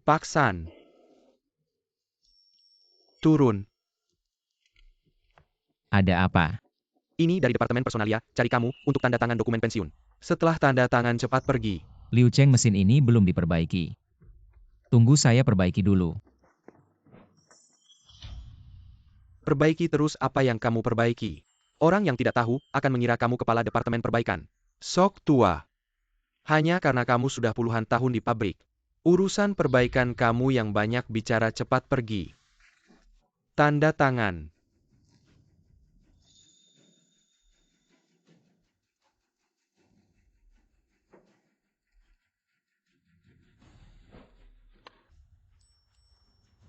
Pak San. Turun. Ada apa? Ini dari Departemen Personalia, cari kamu, untuk tanda tangan dokumen pensiun. Setelah tanda tangan cepat pergi. Liu Cheng, mesin ini belum diperbaiki. Tunggu saya perbaiki dulu. Perbaiki terus apa yang kamu perbaiki. Orang yang tidak tahu, akan mengira kamu kepala Departemen Perbaikan. Sok tua. Hanya karena kamu sudah puluhan tahun di pabrik. Urusan perbaikan kamu yang banyak bicara cepat pergi. Tanda tangan.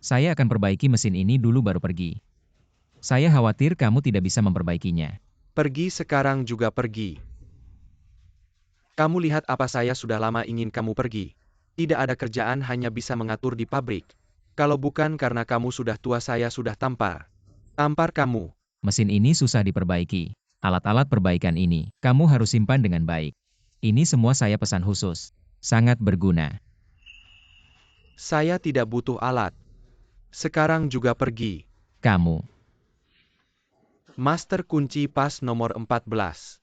Saya akan perbaiki mesin ini dulu baru pergi. Saya khawatir kamu tidak bisa memperbaikinya. Pergi sekarang juga pergi. Kamu lihat apa saya sudah lama ingin kamu pergi. Tidak ada kerjaan, hanya bisa mengatur di pabrik. Kalau bukan karena kamu sudah tua, saya sudah tampar. Tampar kamu. Mesin ini susah diperbaiki. Alat-alat perbaikan ini, kamu harus simpan dengan baik. Ini semua saya pesan khusus. Sangat berguna. Saya tidak butuh alat. Sekarang juga pergi. Kamu. Master kunci pas nomor 14.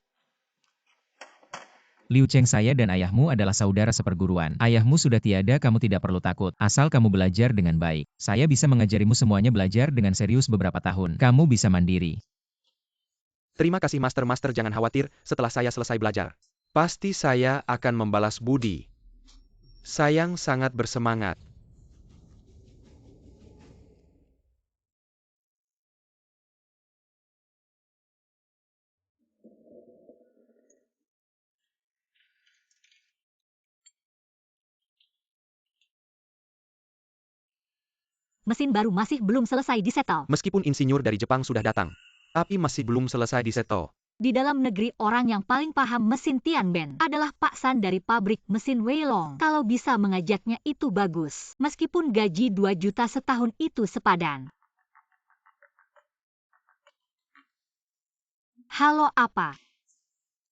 Liu Cheng, saya dan ayahmu adalah saudara seperguruan. Ayahmu sudah tiada, kamu tidak perlu takut. Asal kamu belajar dengan baik. Saya bisa mengajarimu semuanya, belajar dengan serius beberapa tahun. Kamu bisa mandiri. Terima kasih Master. Master jangan khawatir, setelah saya selesai belajar. Pasti saya akan membalas budi. Sayang sangat bersemangat. Mesin baru masih belum selesai disetel. Meskipun insinyur dari Jepang sudah datang, tapi masih belum selesai disetel. Di dalam negeri, orang yang paling paham mesin Tianben adalah Pak San dari pabrik mesin Weilong. Kalau bisa mengajaknya itu bagus. Meskipun gaji 2 juta setahun itu sepadan. Halo, apa?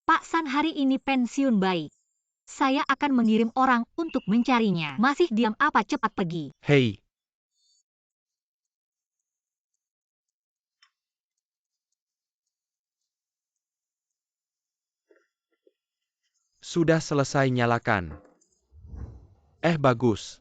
Pak San hari ini pensiun baik. Saya akan mengirim orang untuk mencarinya. Masih diam apa, cepat pergi. Hei. Sudah selesai, nyalakan. Bagus.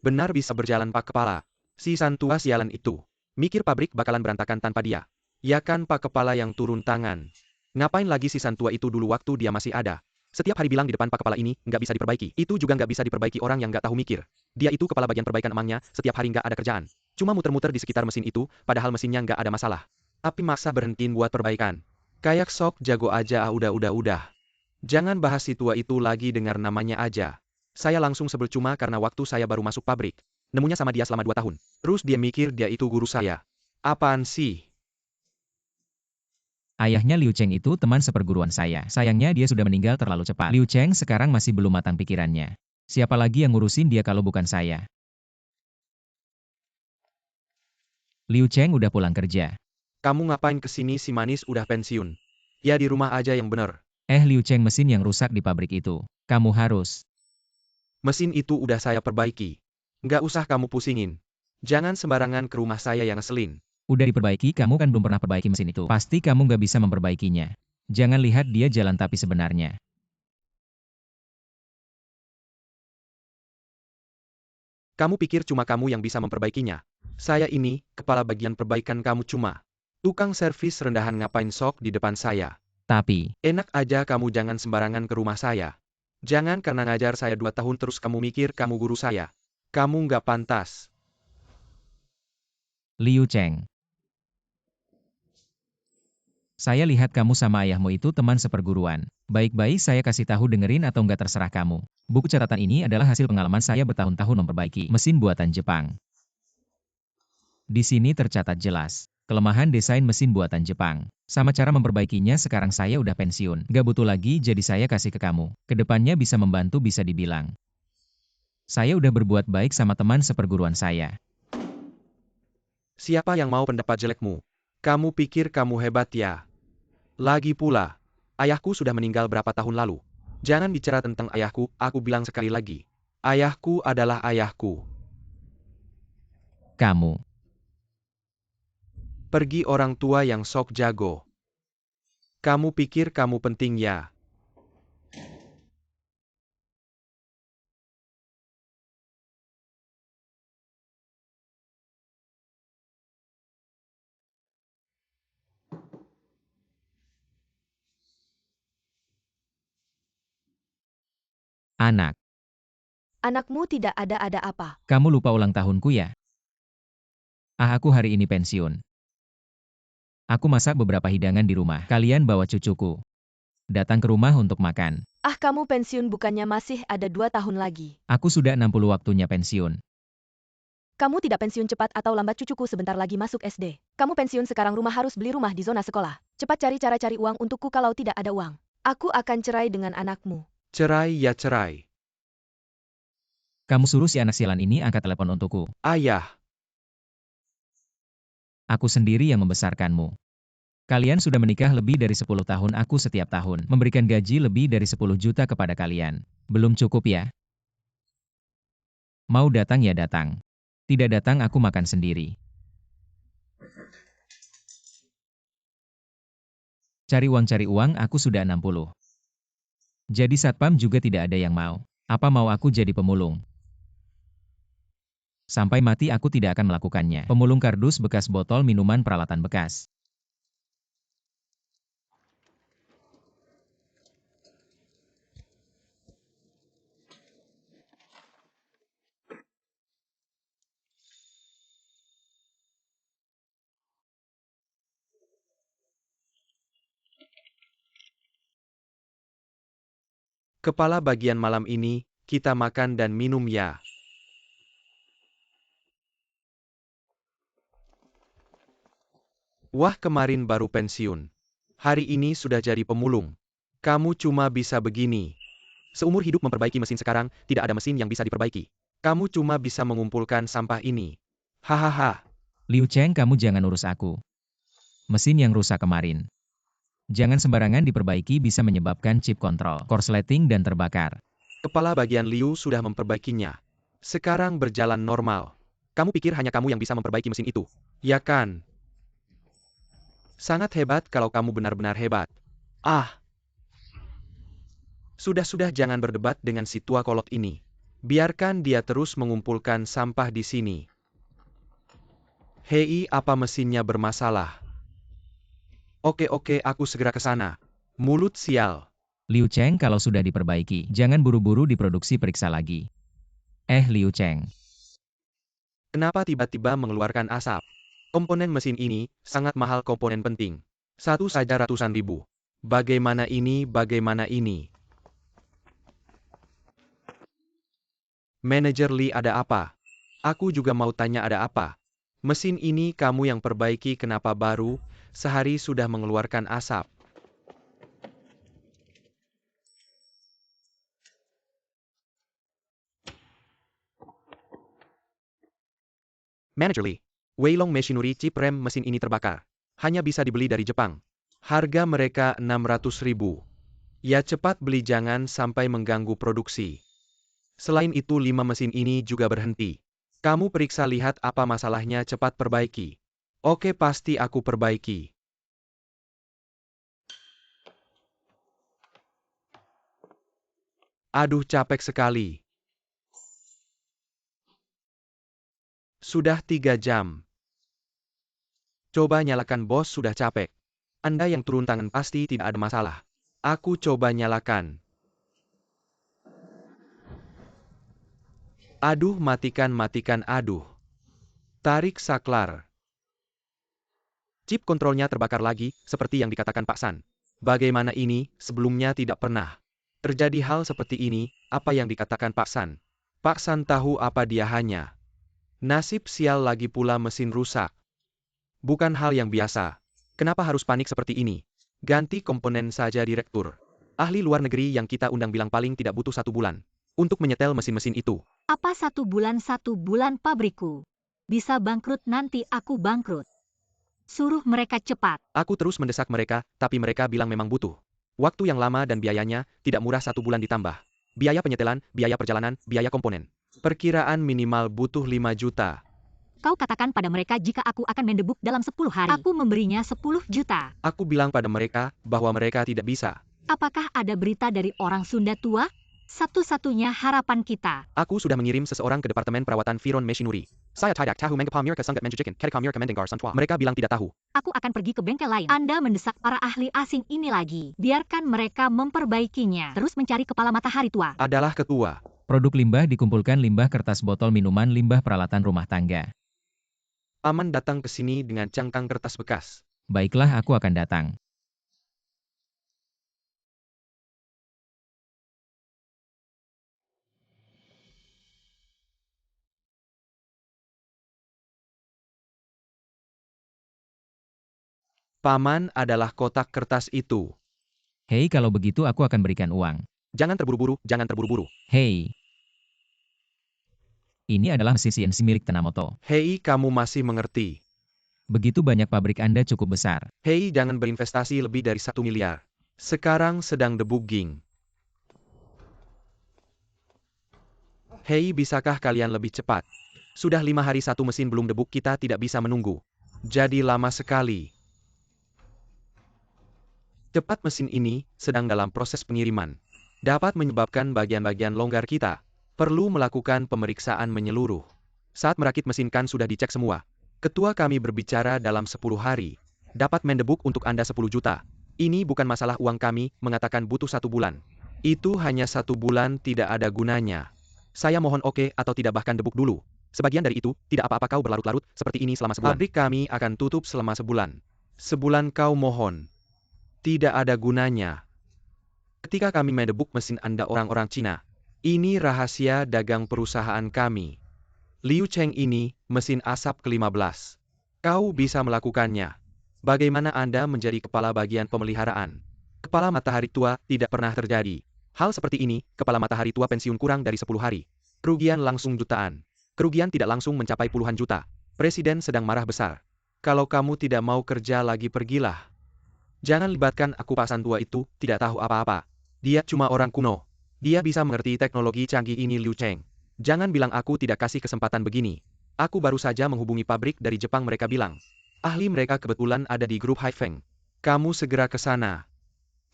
Benar bisa berjalan Pak Kepala. Si San tua sialan itu. Mikir pabrik bakalan berantakan tanpa dia. Ya kan Pak Kepala yang turun tangan. Ngapain lagi si San tua itu dulu waktu dia masih ada. Setiap hari bilang di depan Pak Kepala ini, nggak bisa diperbaiki. Itu juga nggak bisa diperbaiki orang yang nggak tahu mikir. Dia itu kepala bagian perbaikan emangnya, setiap hari nggak ada kerjaan. Cuma muter-muter di sekitar mesin itu, padahal mesinnya nggak ada masalah. Tapi maksa berhentiin buat perbaikan. Kayak sok jago aja, udah. Jangan bahas si tua itu lagi, dengar namanya aja. Saya langsung sebel cuma karena waktu saya baru masuk pabrik. Nemunya sama dia selama 2 tahun. Terus dia mikir dia itu guru saya. Apaan sih? Ayahnya Liu Cheng itu teman seperguruan saya. Sayangnya dia sudah meninggal terlalu cepat. Liu Cheng sekarang masih belum matang pikirannya. Siapa lagi yang ngurusin dia kalau bukan saya? Liu Cheng udah pulang kerja. Kamu ngapain kesini? Si manis udah pensiun. Ya di rumah aja yang bener. Liu Cheng, mesin yang rusak di pabrik itu. Kamu harus. Mesin itu udah saya perbaiki. Nggak usah kamu pusingin. Jangan sembarangan ke rumah saya yang ngeselin. Udah diperbaiki, kamu kan belum pernah perbaiki mesin itu. Pasti kamu nggak bisa memperbaikinya. Jangan lihat dia jalan tapi sebenarnya. Kamu pikir cuma kamu yang bisa memperbaikinya? Saya ini, kepala bagian perbaikan, kamu cuma tukang servis rendahan, ngapain sok di depan saya? Tapi, Enak aja kamu jangan sembarangan ke rumah saya. Jangan karena ngajar saya 2 tahun terus kamu mikir kamu guru saya. Kamu nggak pantas. Liu Cheng. Saya lihat kamu sama ayahmu itu teman seperguruan. Baik-baik saya kasih tahu, dengerin atau nggak terserah kamu. Buku catatan ini adalah hasil pengalaman saya bertahun-tahun memperbaiki mesin buatan Jepang. Di sini tercatat jelas. Kelemahan desain mesin buatan Jepang. Sama cara memperbaikinya, sekarang saya udah pensiun. Gak butuh lagi, jadi saya kasih ke kamu. Kedepannya bisa membantu, bisa dibilang. Saya udah berbuat baik sama teman seperguruan saya. Siapa yang mau pendapat jelekmu? Kamu pikir kamu hebat ya? Lagi pula, ayahku sudah meninggal berapa tahun lalu. Jangan bicara tentang ayahku, aku bilang sekali lagi. Ayahku adalah ayahku. Kamu. Pergi orang tua yang sok jago. Kamu pikir kamu penting ya? Anak. Anakmu tidak ada apa. Kamu lupa ulang tahunku ya? Aku hari ini pensiun. Aku masak beberapa hidangan di rumah. Kalian bawa cucuku datang ke rumah untuk makan. Kamu pensiun bukannya masih ada 2 tahun lagi. Aku sudah 60 waktunya pensiun. Kamu tidak pensiun cepat atau lambat, cucuku sebentar lagi masuk SD. Kamu pensiun sekarang, rumah harus beli rumah di zona sekolah. Cepat cari cara cari uang untukku, kalau tidak ada uang. Aku akan cerai dengan anakmu. Cerai ya cerai. Kamu suruh si anak sialan ini angkat telepon untukku. Ayah. Aku sendiri yang membesarkanmu. Kalian sudah menikah lebih dari 10 tahun, aku setiap tahun memberikan gaji lebih dari 10 juta kepada kalian. Belum cukup ya? Mau datang ya datang. Tidak datang aku makan sendiri. Cari uang aku sudah 60. Jadi satpam juga tidak ada yang mau. Apa mau aku jadi pemulung? Sampai mati aku tidak akan melakukannya. Pemulung kardus bekas, botol minuman, peralatan bekas. Kepala bagian malam ini, kita makan dan minum ya. Wah, kemarin baru pensiun. Hari ini sudah jadi pemulung. Kamu cuma bisa begini. Seumur hidup memperbaiki mesin, sekarang tidak ada mesin yang bisa diperbaiki. Kamu cuma bisa mengumpulkan sampah ini. Hahaha. Liu Cheng, kamu jangan urus aku. Mesin yang rusak kemarin. Jangan sembarangan diperbaiki, bisa menyebabkan chip kontrol, korsleting dan terbakar. Kepala bagian Liu sudah memperbaikinya. Sekarang berjalan normal. Kamu pikir hanya kamu yang bisa memperbaiki mesin itu? Ya kan? Sangat hebat kalau kamu benar-benar hebat. Sudah-sudah, jangan berdebat dengan si tua kolot ini. Biarkan dia terus mengumpulkan sampah di sini. Hei, apa mesinnya bermasalah? Oke, aku segera ke sana. Mulut sial. Liu Cheng, kalau sudah diperbaiki, jangan buru-buru diproduksi, periksa lagi. Liu Cheng. Kenapa tiba-tiba mengeluarkan asap? Komponen mesin ini sangat mahal, komponen penting. Satu saja ratusan ribu. Bagaimana ini? Manajer Lee, ada apa? Aku juga mau tanya, ada apa? Mesin ini kamu yang perbaiki, kenapa baru sehari sudah mengeluarkan asap? Manajer Lee, Weilong Machinery chip rem mesin ini terbakar. Hanya bisa dibeli dari Jepang. Harga mereka 600 ribu. Ya cepat beli, jangan sampai mengganggu produksi. Selain itu 5 mesin ini juga berhenti. Kamu periksa, lihat apa masalahnya, cepat perbaiki. Oke, pasti aku perbaiki. Aduh, capek sekali. Sudah 3 jam. Coba nyalakan, bos, sudah capek. Anda yang turun tangan pasti tidak ada masalah. Aku coba nyalakan. Aduh, matikan, aduh. Tarik saklar. Chip kontrolnya terbakar lagi, seperti yang dikatakan Pak San. Bagaimana ini, sebelumnya tidak pernah terjadi hal seperti ini, apa yang dikatakan Pak San. Pak San tahu apa dia hanya. Nasib sial, lagi pula mesin rusak. Bukan hal yang biasa. Kenapa harus panik seperti ini? Ganti komponen saja, direktur. Ahli luar negeri yang kita undang bilang paling tidak butuh 1 bulan untuk menyetel mesin-mesin itu. Apa 1 bulan? 1 bulan pabrikku bisa bangkrut, nanti aku bangkrut. Suruh mereka cepat. Aku terus mendesak mereka, tapi mereka bilang memang butuh Waktu yang lama dan biayanya tidak murah 1 bulan ditambah. Biaya penyetelan, biaya perjalanan, biaya komponen. Perkiraan minimal butuh 5 juta. Kau katakan pada mereka jika aku akan mendebuk dalam 10 hari. Aku memberinya 10 juta. Aku bilang pada mereka bahwa mereka tidak bisa. Apakah ada berita dari orang Sunda tua? Satu-satunya harapan kita. Aku sudah mengirim seseorang ke Departemen Perawatan Viron Machinery. Saya tidak tahu mengapa mereka sangat menjujikan ketika mereka mendengar santua. Mereka bilang tidak tahu. Aku akan pergi ke bengkel lain. Anda mendesak para ahli asing ini lagi. Biarkan mereka memperbaikinya. Terus mencari kepala matahari tua. Adalah ketua. Produk limbah dikumpulkan limbah kertas botol minuman limbah peralatan rumah tangga. Aman datang ke sini dengan cangkang kertas bekas. Baiklah, aku akan datang. Paman adalah kotak kertas itu. Hei, kalau begitu aku akan berikan uang. Jangan terburu-buru, jangan terburu-buru. Hei. Ini adalah mesin CNC milik Tanamoto. Hei, kamu masih mengerti. Begitu banyak pabrik Anda cukup besar. Hei, jangan berinvestasi lebih dari 1 miliar. Sekarang sedang debugging. Hei, bisakah kalian lebih cepat? Sudah 5 hari 1 mesin belum debug, kita tidak bisa menunggu. Jadi lama sekali. Cepat, mesin ini sedang dalam proses pengiriman. Dapat menyebabkan bagian-bagian longgar kita. Perlu melakukan pemeriksaan menyeluruh. Saat merakit mesin kan sudah dicek semua. Ketua kami berbicara dalam 10 hari. Dapat mendebug untuk Anda 10 juta. Ini bukan masalah uang, kami mengatakan butuh 1 bulan. Itu hanya 1 bulan, tidak ada gunanya. Saya mohon oke atau tidak, bahkan debug dulu. Sebagian dari itu, tidak apa-apa kau berlarut-larut seperti ini selama sebulan. Pabrik kami akan tutup selama sebulan. Sebulan kau mohon. Tidak ada gunanya. Ketika kami mendebug mesin Anda orang-orang Cina. Ini rahasia dagang perusahaan kami. Liu Cheng ini, mesin asap ke-15. Kau bisa melakukannya. Bagaimana Anda menjadi kepala bagian pemeliharaan? Kepala matahari tua tidak pernah terjadi. Hal seperti ini, kepala matahari tua pensiun kurang dari 10 hari. Kerugian langsung jutaan. Kerugian tidak langsung mencapai puluhan juta. Presiden sedang marah besar. Kalau kamu tidak mau kerja lagi, pergilah. Jangan libatkan aku, Pak Santua itu tidak tahu apa-apa. Dia cuma orang kuno. Dia bisa mengerti teknologi canggih ini, Liu Cheng. Jangan bilang aku tidak kasih kesempatan begini. Aku baru saja menghubungi pabrik dari Jepang, mereka bilang. Ahli mereka kebetulan ada di grup Haifeng. Kamu segera ke sana.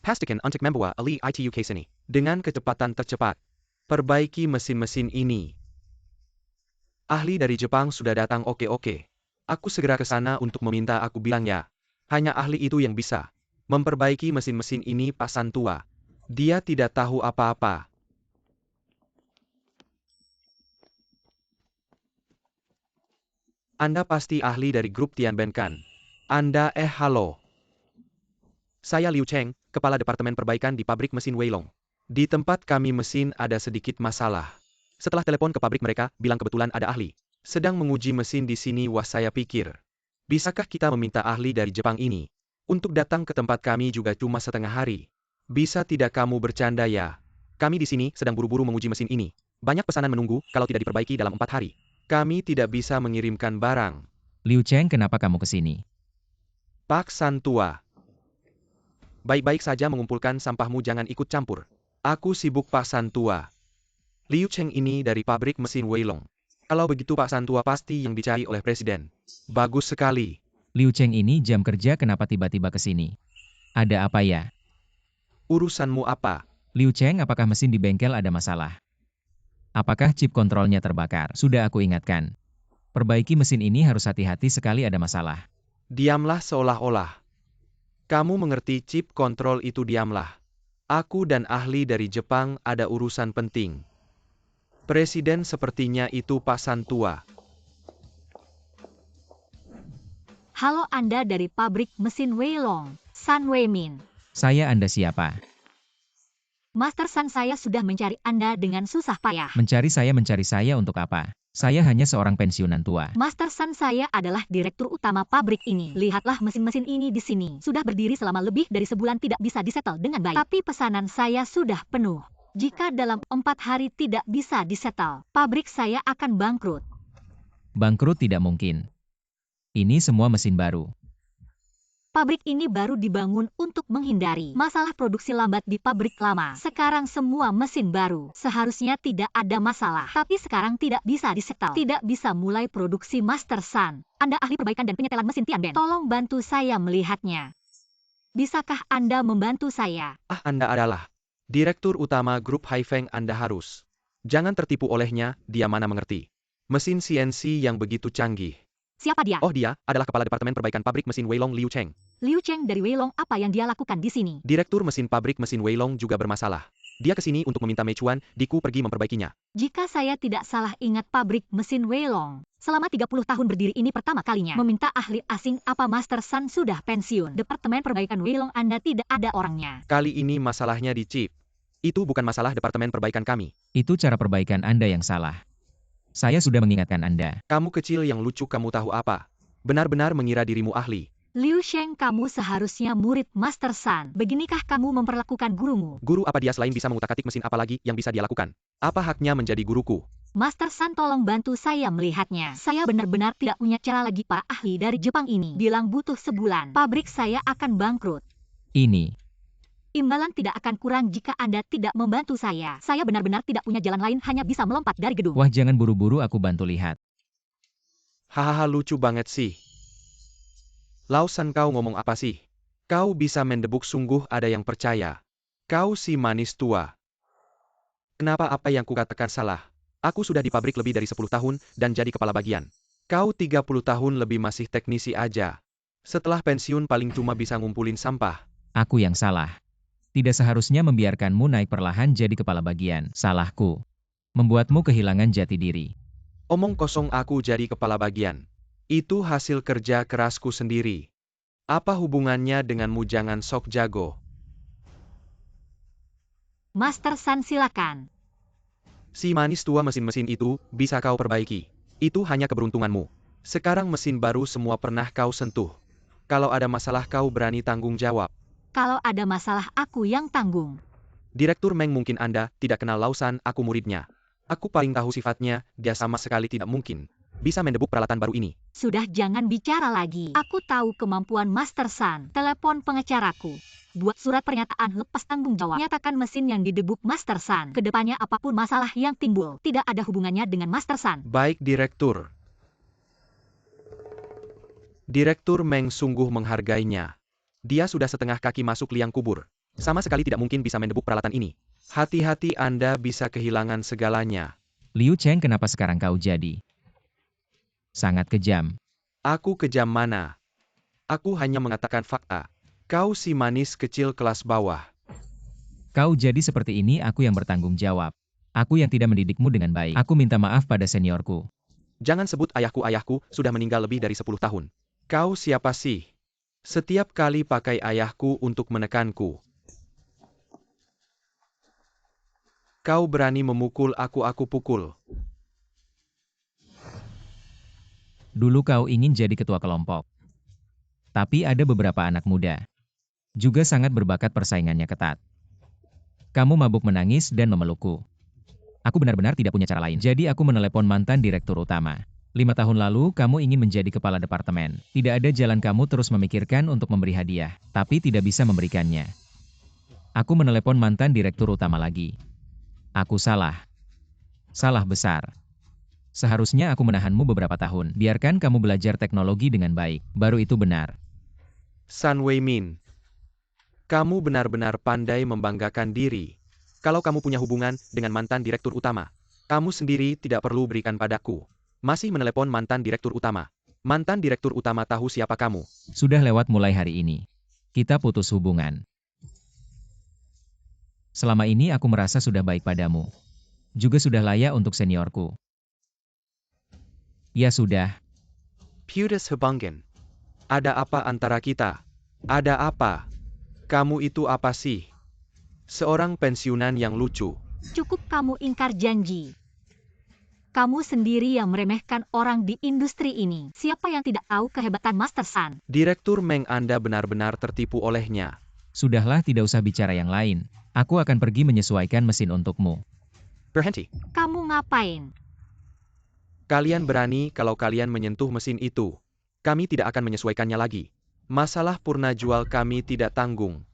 Pastikan untuk membawa ahli ITU ke sini. Dengan kecepatan tercepat. Perbaiki mesin-mesin ini. Ahli dari Jepang sudah datang, oke. Aku segera ke sana untuk meminta, aku bilang ya. Hanya ahli itu yang bisa memperbaiki mesin-mesin ini, Pak Santua. Dia tidak tahu apa-apa. Anda pasti ahli dari grup Tianben kan? Anda halo. Saya Liu Cheng, kepala departemen perbaikan di pabrik mesin Weilong. Di tempat kami mesin ada sedikit masalah. Setelah telepon ke pabrik, mereka bilang kebetulan ada ahli sedang menguji mesin di sini. Wah, saya pikir, bisakah kita meminta ahli dari Jepang ini untuk datang ke tempat kami juga cuma setengah hari? Bisa tidak kamu bercanda ya? Kami di sini sedang buru-buru menguji mesin ini. Banyak pesanan menunggu, kalau tidak diperbaiki dalam 4 hari. Kami tidak bisa mengirimkan barang. Liu Cheng, kenapa kamu ke sini? Pak Santua. Baik-baik saja mengumpulkan sampahmu, jangan ikut campur. Aku sibuk, Pak Santua. Liu Cheng ini dari pabrik mesin Weilong. Kalau begitu Pak Santua pasti yang dicari oleh Presiden. Bagus sekali. Liu Cheng ini jam kerja, kenapa tiba-tiba ke sini? Ada apa ya? Urusanmu apa? Liu Cheng, apakah mesin di bengkel ada masalah? Apakah chip kontrolnya terbakar? Sudah aku ingatkan. Perbaiki mesin ini harus hati-hati sekali, ada masalah. Diamlah seolah-olah. Kamu mengerti chip kontrol itu, diamlah. Aku dan ahli dari Jepang ada urusan penting. Presiden sepertinya itu, Pak Santua. Halo, Anda dari pabrik mesin Weilong, San Weimin. Saya, Anda siapa? Master San, saya sudah mencari Anda dengan susah payah. Mencari saya untuk apa? Saya hanya seorang pensiunan tua. Master San, saya adalah direktur utama pabrik ini. Lihatlah mesin-mesin ini di sini. Sudah berdiri selama lebih dari sebulan, tidak bisa disetel dengan baik. Tapi pesanan saya sudah penuh. Jika dalam 4 hari tidak bisa disetel, pabrik saya akan bangkrut. Bangkrut tidak mungkin. Ini semua mesin baru. Pabrik ini baru dibangun untuk menghindari masalah produksi lambat di pabrik lama. Sekarang semua mesin baru. Seharusnya tidak ada masalah. Tapi sekarang tidak bisa disetel. Tidak bisa mulai produksi Master Sun. Anda ahli perbaikan dan penyetelan mesin Tianben. Tolong bantu saya melihatnya. Bisakah Anda membantu saya? Anda adalah Direktur Utama Grup Haifeng. Anda harus. Jangan tertipu olehnya, dia mana mengerti. Mesin CNC yang begitu canggih. Siapa dia? Oh, dia adalah Kepala Departemen Perbaikan Pabrik Mesin Weilong, Liu Cheng. Liu Cheng dari Weilong, apa yang dia lakukan di sini? Direktur mesin pabrik mesin Weilong juga bermasalah. Dia ke sini untuk meminta Mechuan, Diku pergi memperbaikinya. Jika saya tidak salah ingat pabrik mesin Weilong, selama 30 tahun berdiri ini pertama kalinya meminta ahli asing. Apa Master Sun sudah pensiun? Departemen Perbaikan Weilong Anda tidak ada orangnya. Kali ini masalahnya di chip. Itu bukan masalah Departemen Perbaikan kami. Itu cara perbaikan Anda yang salah. Saya sudah mengingatkan Anda. Kamu kecil yang lucu, kamu tahu apa? Benar-benar mengira dirimu ahli. Liu Sheng, kamu seharusnya murid Master Sun. Beginikah kamu memperlakukan gurumu? Guru apa dia selain bisa mengutak-atik mesin, apa lagi yang bisa dia lakukan? Apa haknya menjadi guruku? Master Sun, tolong bantu saya melihatnya. Saya benar-benar tidak punya cara lagi. Para ahli dari Jepang ini bilang butuh sebulan. Pabrik saya akan bangkrut. Ini. Imbalan tidak akan kurang jika Anda tidak membantu saya. Saya benar-benar tidak punya jalan lain, hanya bisa melompat dari gedung. Wah, jangan buru-buru, aku bantu lihat. Hahaha, lucu banget sih. Lausan, kau ngomong apa sih? Kau bisa mendebuk, sungguh ada yang percaya. Kau si manis tua. Kenapa apa yang kukatakan salah? Aku sudah di pabrik lebih dari 10 tahun dan jadi kepala bagian. Kau 30 tahun lebih masih teknisi aja. Setelah pensiun paling cuma bisa ngumpulin sampah. Aku yang salah. Tidak seharusnya membiarkanmu naik perlahan jadi kepala bagian. Salahku. Membuatmu kehilangan jati diri. Omong kosong, aku jadi kepala bagian. Itu hasil kerja kerasku sendiri. Apa hubungannya denganmu? Jangan sok jago. Master Sun, silakan. Si manis tua, mesin-mesin itu bisa kau perbaiki. Itu hanya keberuntunganmu. Sekarang mesin baru semua pernah kau sentuh. Kalau ada masalah kau berani tanggung jawab. Kalau ada masalah aku yang tanggung. Direktur Meng, mungkin Anda tidak kenal Lausan, aku muridnya. Aku paling tahu sifatnya, dia sama sekali tidak mungkin bisa mendebuk peralatan baru ini. Sudah, jangan bicara lagi. Aku tahu kemampuan Master Sun. Telepon pengecaraku. Buat surat pernyataan lepas tanggung jawab. Nyatakan mesin yang didebuk Master Sun. Kedepannya apapun masalah yang timbul, tidak ada hubungannya dengan Master Sun. Baik, Direktur. Direktur Meng sungguh menghargainya. Dia sudah setengah kaki masuk liang kubur. Sama sekali tidak mungkin bisa mendebuk peralatan ini. Hati-hati, Anda bisa kehilangan segalanya. Liu Cheng, kenapa sekarang kau jadi sangat kejam? Aku kejam mana? Aku hanya mengatakan fakta. Kau si manis kecil kelas bawah. Kau jadi seperti ini, aku yang bertanggung jawab. Aku yang tidak mendidikmu dengan baik. Aku minta maaf pada seniorku. Jangan sebut ayahku, ayahku sudah meninggal lebih dari 10 tahun. Kau siapa sih? Setiap kali pakai ayahku untuk menekanku. Kau berani memukul aku pukul. Dulu kau ingin jadi ketua kelompok. Tapi ada beberapa anak muda. Juga sangat berbakat, persaingannya ketat. Kamu mabuk menangis dan memelukku. Aku benar-benar tidak punya cara lain. Jadi aku menelepon mantan direktur utama. 5 tahun lalu, kamu ingin menjadi kepala departemen. Tidak ada jalan, kamu terus memikirkan untuk memberi hadiah, tapi tidak bisa memberikannya. Aku menelepon mantan direktur utama lagi. Aku salah. Salah besar. Seharusnya aku menahanmu beberapa tahun. Biarkan kamu belajar teknologi dengan baik. Baru itu benar. Sun Weimin. Kamu benar-benar pandai membanggakan diri. Kalau kamu punya hubungan dengan mantan direktur utama, kamu sendiri tidak perlu berikan padaku. Masih menelepon mantan direktur utama. Mantan direktur utama tahu siapa kamu. Sudah lewat mulai hari ini. Kita putus hubungan. Selama ini aku merasa sudah baik padamu. Juga sudah layak untuk seniorku. Ya sudah. Putus hubungan. Ada apa antara kita? Ada apa? Kamu itu apa sih? Seorang pensiunan yang lucu. Cukup kamu ingkar janji. Kamu sendiri yang meremehkan orang di industri ini. Siapa yang tidak tahu kehebatan Master Sun? Direktur Meng, Anda benar-benar tertipu olehnya. Sudahlah, tidak usah bicara yang lain. Aku akan pergi menyesuaikan mesin untukmu. Berhenti. Kamu ngapain? Kalian berani kalau kalian menyentuh mesin itu. Kami tidak akan menyesuaikannya lagi. Masalah purna jual kami tidak tanggung.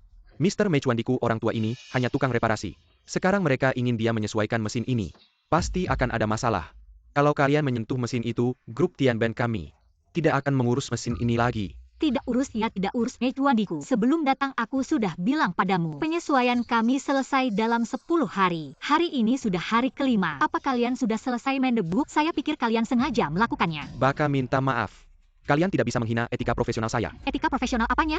Mr. Mechuandiku orang tua ini hanya tukang reparasi. Sekarang mereka ingin dia menyesuaikan mesin ini. Pasti akan ada masalah. Kalau kalian menyentuh mesin itu, grup Tianben kami tidak akan mengurus mesin ini lagi. Tidak urus ya, tidak urus Mechuandiku. Sebelum datang aku sudah bilang padamu, penyesuaian kami selesai dalam 10 hari. Hari ini sudah hari kelima. Apa kalian sudah selesai mendebuk? Saya pikir kalian sengaja melakukannya. Baka minta maaf. Kalian tidak bisa menghina etika profesional saya. Etika profesional apanya?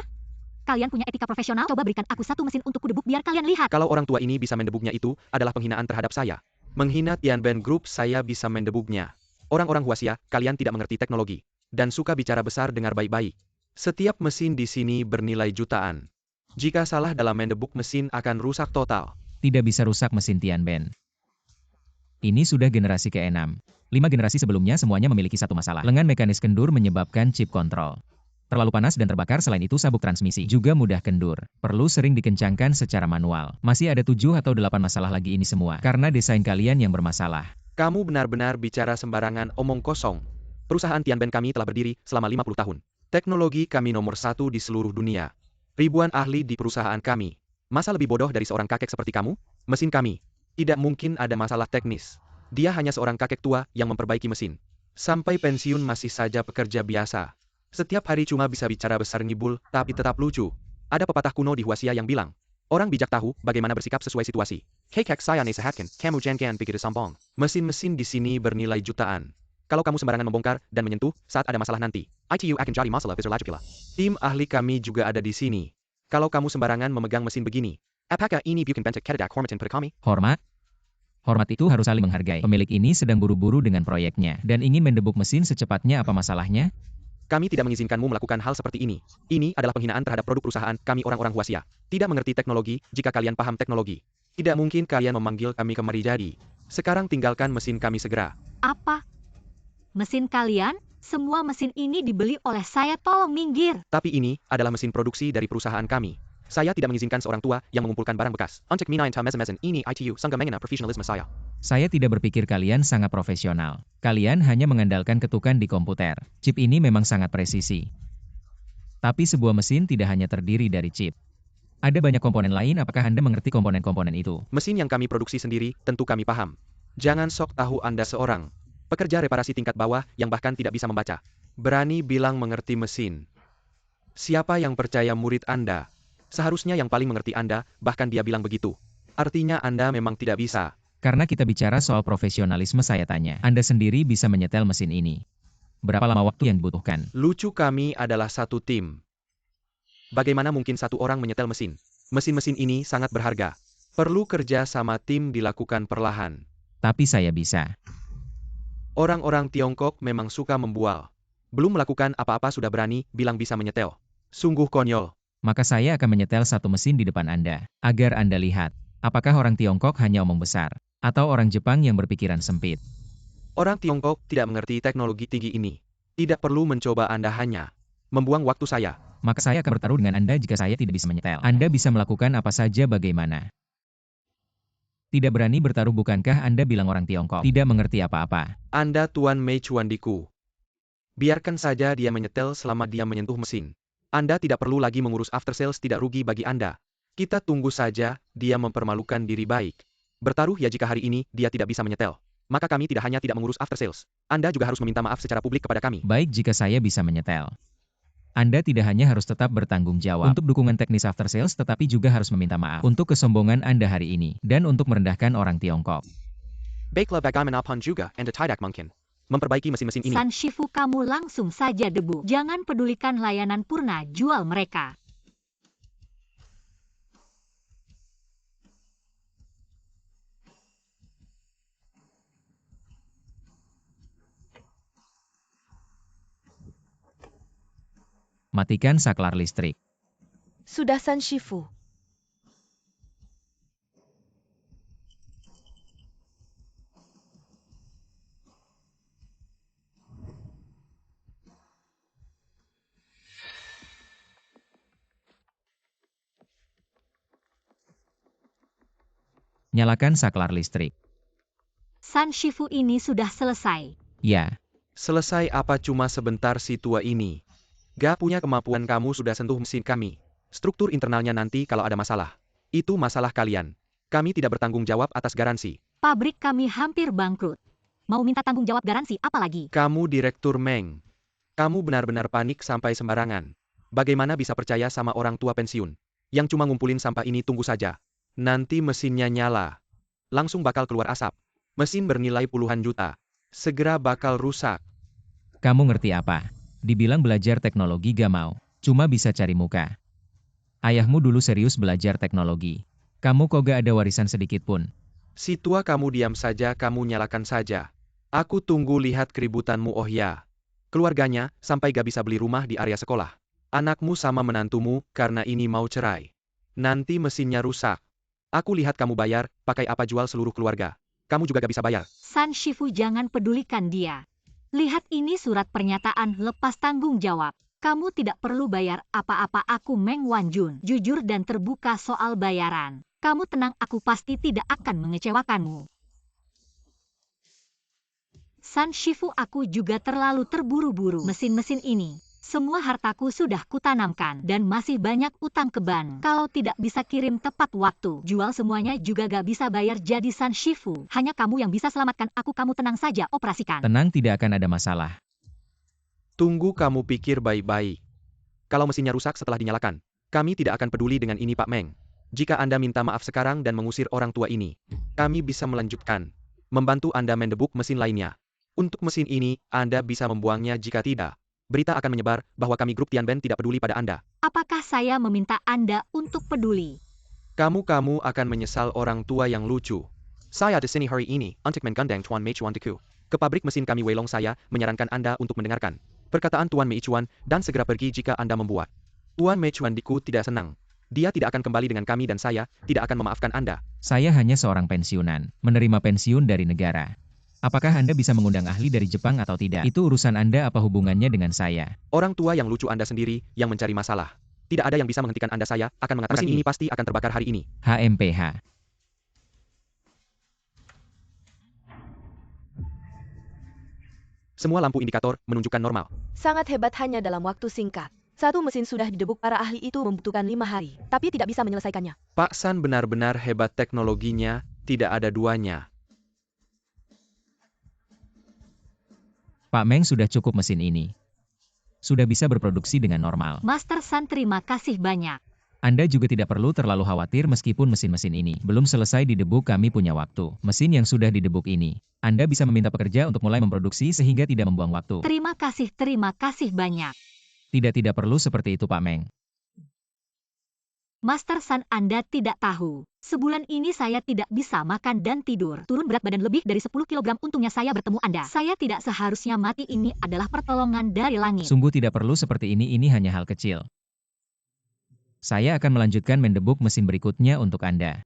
Kalian punya etika profesional? Coba berikan aku satu mesin untuk kudebuk biar kalian lihat. Kalau orang tua ini bisa mendebuknya itu adalah penghinaan terhadap saya. Menghina Tianben Group saya bisa mendebuknya. Orang-orang Huaxia, kalian tidak mengerti teknologi. Dan suka bicara besar dengar baik-baik. Setiap mesin di sini bernilai jutaan. Jika salah dalam mendebuk mesin akan rusak total. Tidak bisa rusak mesin Tianben. Ini sudah generasi ke-6. 5 generasi sebelumnya semuanya memiliki satu masalah. Lengan mekanis kendur menyebabkan chip kontrol terlalu panas dan terbakar. Selain itu sabuk transmisi juga mudah kendur. Perlu sering dikencangkan secara manual. Masih ada 7 atau 8 masalah lagi ini semua. Karena desain kalian yang bermasalah. Kamu benar-benar bicara sembarangan omong kosong. Perusahaan Tianben kami telah berdiri selama 50 tahun. Teknologi kami nomor 1 di seluruh dunia. Ribuan ahli di perusahaan kami. Masa lebih bodoh dari seorang kakek seperti kamu? Mesin kami. Tidak mungkin ada masalah teknis. Dia hanya seorang kakek tua yang memperbaiki mesin. Sampai pensiun masih saja pekerja biasa. Setiap hari cuma bisa bicara besar ngibul, tapi tetap lucu. Ada pepatah kuno di Huaxia yang bilang, orang bijak tahu bagaimana bersikap sesuai situasi. Hei kek saya ne sehatkan, kamu jangan pikir sombong. Mesin-mesin di sini bernilai jutaan. Kalau kamu sembarangan membongkar dan menyentuh saat ada masalah nanti, itu akan jadi masalah besar lagi pula. Tim ahli kami juga ada di sini. Kalau kamu sembarangan memegang mesin begini, apakah ini bukan bentuk kehendak hormatin pada kami? Hormat? Hormat itu harus saling menghargai. Pemilik ini sedang buru-buru dengan proyeknya dan ingin mendebuk mesin secepatnya. Apa masalahnya? Kami tidak mengizinkanmu melakukan hal seperti ini. Ini adalah penghinaan terhadap produk perusahaan kami orang-orang Huaxia. Tidak mengerti teknologi jika kalian paham teknologi. Tidak mungkin kalian memanggil kami kemari jadi. Sekarang tinggalkan mesin kami segera. Apa? Mesin kalian? Semua mesin ini dibeli oleh saya, tolong minggir. Tapi ini adalah mesin produksi dari perusahaan kami. Saya tidak mengizinkan seorang tua yang mengumpulkan barang bekas. Untuk minain ta mesin ini itu sangat mengenai profesionalisme saya. Saya tidak berpikir kalian sangat profesional. Kalian hanya mengandalkan ketukan di komputer. Chip ini memang sangat presisi. Tapi sebuah mesin tidak hanya terdiri dari chip. Ada banyak komponen lain. Apakah Anda mengerti komponen-komponen itu? Mesin yang kami produksi sendiri, tentu kami paham. Jangan sok tahu Anda seorang pekerja reparasi tingkat bawah yang bahkan tidak bisa membaca. Berani bilang mengerti mesin. Siapa yang percaya murid Anda? Seharusnya yang paling mengerti Anda, bahkan dia bilang begitu. Artinya Anda memang tidak bisa. Karena kita bicara soal profesionalisme, saya tanya. Anda sendiri bisa menyetel mesin ini. Berapa lama waktu yang dibutuhkan? Lucu, kami adalah satu tim. Bagaimana mungkin satu orang menyetel mesin? Mesin-mesin ini sangat berharga. Perlu kerja sama tim dilakukan perlahan. Tapi saya bisa. Orang-orang Tiongkok memang suka membual. Belum melakukan apa-apa sudah berani bilang bisa menyetel. Sungguh konyol. Maka saya akan menyetel satu mesin di depan Anda, agar Anda lihat, apakah orang Tiongkok hanya omong besar, atau orang Jepang yang berpikiran sempit. Orang Tiongkok tidak mengerti teknologi tinggi ini. Tidak perlu mencoba, Anda hanya membuang waktu saya. Maka saya akan bertaruh dengan Anda jika saya tidak bisa menyetel. Anda bisa melakukan apa saja bagaimana. Tidak berani bertaruh, bukankah Anda bilang orang Tiongkok tidak mengerti apa-apa? Anda Tuan Mechuandiku. Biarkan saja dia menyetel selama dia menyentuh mesin. Anda tidak perlu lagi mengurus after sales, tidak rugi bagi Anda. Kita tunggu saja dia mempermalukan diri baik. Bertaruh ya jika hari ini dia tidak bisa menyetel. Maka kami tidak hanya tidak mengurus after sales. Anda juga harus meminta maaf secara publik kepada kami. Baik, jika saya bisa menyetel. Anda tidak hanya harus tetap bertanggung jawab untuk dukungan teknis after sales, tetapi juga harus meminta maaf untuk kesombongan Anda hari ini, dan untuk merendahkan orang Tiongkok. Baiklah, bagaimanapun juga Anda tidak mungkin memperbaiki mesin-mesin ini. San Shifu, kamu langsung saja debu. Jangan pedulikan layanan purna jual mereka. Matikan saklar listrik. Sudah, San Shifu. Nyalakan saklar listrik. San Shifu, ini sudah selesai. Ya. Selesai apa, cuma sebentar si tua ini. Gak punya kemampuan kamu sudah sentuh mesin kami. Struktur internalnya nanti kalau ada masalah. Itu masalah kalian. Kami tidak bertanggung jawab atas garansi. Pabrik kami hampir bangkrut. Mau minta tanggung jawab garansi apa lagi? Kamu Direktur Meng. Kamu benar-benar panik sampai sembarangan. Bagaimana bisa percaya sama orang tua pensiun? Yang cuma ngumpulin sampah ini tunggu saja. Nanti mesinnya nyala. Langsung bakal keluar asap. Mesin bernilai puluhan juta. Segera bakal rusak. Kamu ngerti apa? Dibilang belajar teknologi gak mau. Cuma bisa cari muka. Ayahmu dulu serius belajar teknologi. Kamu kok gak ada warisan sedikit pun. Si tua kamu diam saja, kamu nyalakan saja. Aku tunggu lihat keributanmu oh ya. Keluarganya, sampai gak bisa beli rumah di area sekolah. Anakmu sama menantumu, karena ini mau cerai. Nanti mesinnya rusak. Aku lihat kamu bayar, pakai apa jual seluruh keluarga. Kamu juga gak bisa bayar. San Shifu jangan pedulikan dia. Lihat ini surat pernyataan lepas tanggung jawab. Kamu tidak perlu bayar apa-apa, aku Meng Wanjun. Jujur dan terbuka soal bayaran. Kamu tenang, aku pasti tidak akan mengecewakanmu. San Shifu, aku juga terlalu terburu-buru. Mesin-mesin ini, semua hartaku sudah kutanamkan dan masih banyak utang ke bank. Kalau tidak bisa kirim tepat waktu, jual semuanya juga gak bisa bayar. Jadi San Shifu, hanya kamu yang bisa selamatkan aku. Kamu tenang saja, operasikan. Tenang, tidak akan ada masalah. Tunggu, kamu pikir baik-baik. Kalau mesinnya rusak setelah dinyalakan, kami tidak akan peduli dengan ini Pak Meng. Jika Anda minta maaf sekarang dan mengusir orang tua ini, kami bisa melanjutkan. Membantu Anda mendebuk mesin lainnya. Untuk mesin ini, Anda bisa membuangnya. Jika tidak, berita akan menyebar bahwa kami grup Tianben tidak peduli pada Anda. Apakah saya meminta Anda untuk peduli? Kamu akan menyesal, orang tua yang lucu. Saya di sini hari ini untuk menggandeng Tuan Meichuan Deku. Ke pabrik mesin kami Weilong. Saya menyarankan Anda untuk mendengarkan perkataan Tuan Meichuan dan segera pergi jika Anda membuat Tuan Meichuan Deku tidak senang. Dia tidak akan kembali dengan kami dan saya tidak akan memaafkan Anda. Saya hanya seorang pensiunan, menerima pensiun dari negara. Apakah Anda bisa mengundang ahli dari Jepang atau tidak? Itu urusan Anda, apa hubungannya dengan saya? Orang tua yang lucu Anda sendiri yang mencari masalah. Tidak ada yang bisa menghentikan Anda. Saya akan mengatakan mesin ini pasti akan terbakar hari ini. HMPH. Semua lampu indikator menunjukkan normal. Sangat hebat, hanya dalam waktu singkat. Satu mesin sudah didebuk. Para ahli itu membutuhkan 5 hari, tapi tidak bisa menyelesaikannya. Pak San benar-benar hebat, teknologinya tidak ada duanya. Pak Meng, sudah cukup mesin ini. Sudah bisa berproduksi dengan normal. Master San, terima kasih banyak. Anda juga tidak perlu terlalu khawatir meskipun mesin-mesin ini belum selesai didebuk, kami punya waktu. Mesin yang sudah didebuk ini, Anda bisa meminta pekerja untuk mulai memproduksi sehingga tidak membuang waktu. Terima kasih banyak. Tidak perlu seperti itu Pak Meng. Master San, Anda tidak tahu. Sebulan ini saya tidak bisa makan dan tidur. Turun berat badan lebih dari 10 kg. Untungnya saya bertemu Anda. Saya tidak seharusnya mati. Ini adalah pertolongan dari langit. Sungguh tidak perlu seperti ini hanya hal kecil. Saya akan melanjutkan mendebuk mesin berikutnya untuk Anda.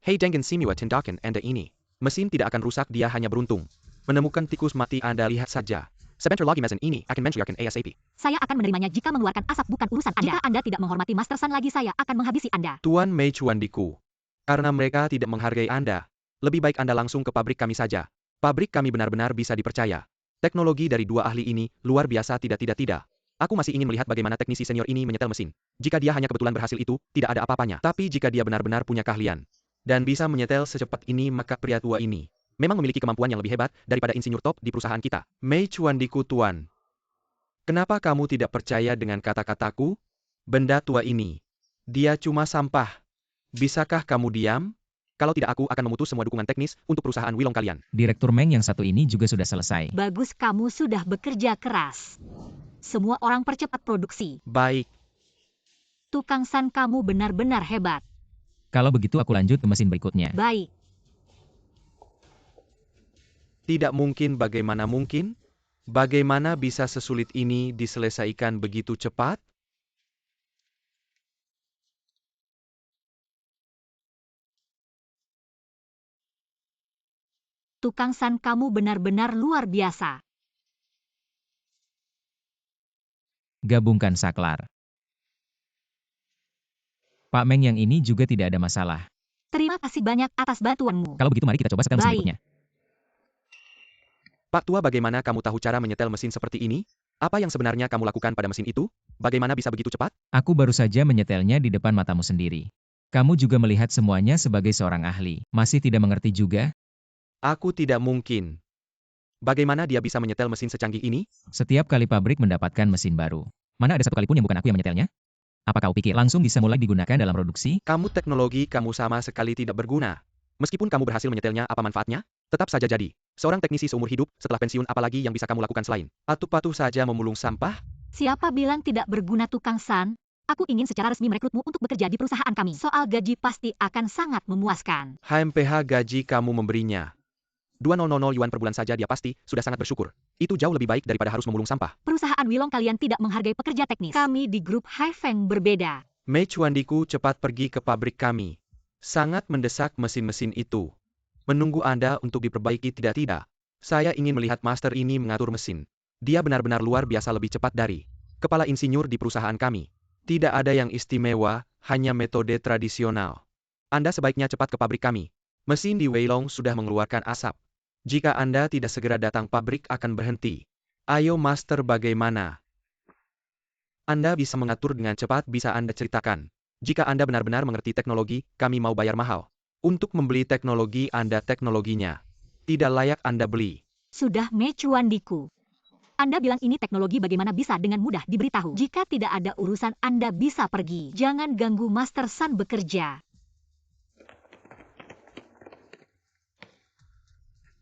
Hei dengan Simua tindakan Anda ini. Mesin tidak akan rusak, dia hanya beruntung menemukan tikus mati. Anda lihat saja. Sebentar lagi mesin ini akan mencurigakan ASAP. Saya akan menerimanya jika mengeluarkan asap, bukan urusan Anda. Jika Anda tidak menghormati Master San lagi, saya akan menghabisi Anda. Tuan Meichuan Deku. Karena mereka tidak menghargai Anda, lebih baik Anda langsung ke pabrik kami saja. Pabrik kami benar-benar bisa dipercaya. Teknologi dari dua ahli ini luar biasa. Tidak. Aku masih ingin melihat bagaimana teknisi senior ini menyetel mesin. Jika dia hanya kebetulan berhasil, itu tidak ada apa-apanya. Tapi jika dia benar-benar punya keahlian dan bisa menyetel secepat ini, maka pria tua ini memang memiliki kemampuan yang lebih hebat daripada insinyur top di perusahaan kita. Meichuan Deku, Tuan. Kenapa kamu tidak percaya dengan kata-kataku? Benda tua ini, dia cuma sampah. Bisakah kamu diam? Kalau tidak, aku akan memutus semua dukungan teknis untuk perusahaan Weilong kalian. Direktur Meng yang satu ini juga sudah selesai. Bagus, kamu sudah bekerja keras. Semua orang percepat produksi. Baik. Tukang San, kamu benar-benar hebat. Kalau begitu aku lanjut ke mesin berikutnya. Baik. Tidak mungkin, bagaimana mungkin? Bagaimana bisa sesulit ini diselesaikan begitu cepat? Tukang San, kamu benar-benar luar biasa. Gabungkan saklar. Pak Meng yang ini juga tidak ada masalah. Terima kasih banyak atas bantuanmu. Kalau begitu mari kita coba setel mesin Baik. berikutnya. Pak Tua, bagaimana kamu tahu cara menyetel mesin seperti ini? Apa yang sebenarnya kamu lakukan pada mesin itu? Bagaimana bisa begitu cepat? Aku baru saja menyetelnya di depan matamu sendiri. Kamu juga melihat semuanya sebagai seorang ahli. Masih tidak mengerti juga? Aku tidak mungkin. Bagaimana dia bisa menyetel mesin secanggih ini? Setiap kali pabrik mendapatkan mesin baru, mana ada satu kali pun yang bukan aku yang menyetelnya? Apa kau pikir langsung bisa mulai digunakan dalam produksi? Teknologi kamu sama sekali tidak berguna. Meskipun kamu berhasil menyetelnya, apa manfaatnya? Tetap saja jadi seorang teknisi seumur hidup, setelah pensiun apalagi yang bisa kamu lakukan selain atuh-patuh saja memulung sampah? Siapa bilang tidak berguna Tukang San? Aku ingin secara resmi merekrutmu untuk bekerja di perusahaan kami. Soal gaji pasti akan sangat memuaskan. HMPH gaji kamu memberinya 2.000 yuan per bulan saja, dia pasti sudah sangat bersyukur. Itu jauh lebih baik daripada harus memulung sampah. Perusahaan Wilong kalian tidak menghargai pekerja teknis. Kami di grup Haifeng berbeda. Mei Chuandiku cepat pergi ke pabrik kami. Sangat mendesak mesin-mesin itu. Menunggu Anda untuk diperbaiki tidak. Saya ingin melihat master ini mengatur mesin. Dia benar-benar luar biasa, lebih cepat dari kepala insinyur di perusahaan kami. Tidak ada yang istimewa, hanya metode tradisional. Anda sebaiknya cepat ke pabrik kami. Mesin di Weilong sudah mengeluarkan asap. Jika Anda tidak segera datang, pabrik akan berhenti. Ayo master, bagaimana? Anda bisa mengatur dengan cepat, bisa Anda ceritakan. Jika Anda benar-benar mengerti teknologi, kami mau bayar mahal. Untuk membeli teknologi Anda, teknologinya tidak layak Anda beli. Sudah Mei Chuandiku. Anda bilang ini teknologi, bagaimana bisa dengan mudah diberitahu? Jika tidak ada urusan Anda bisa pergi. Jangan ganggu Master San bekerja.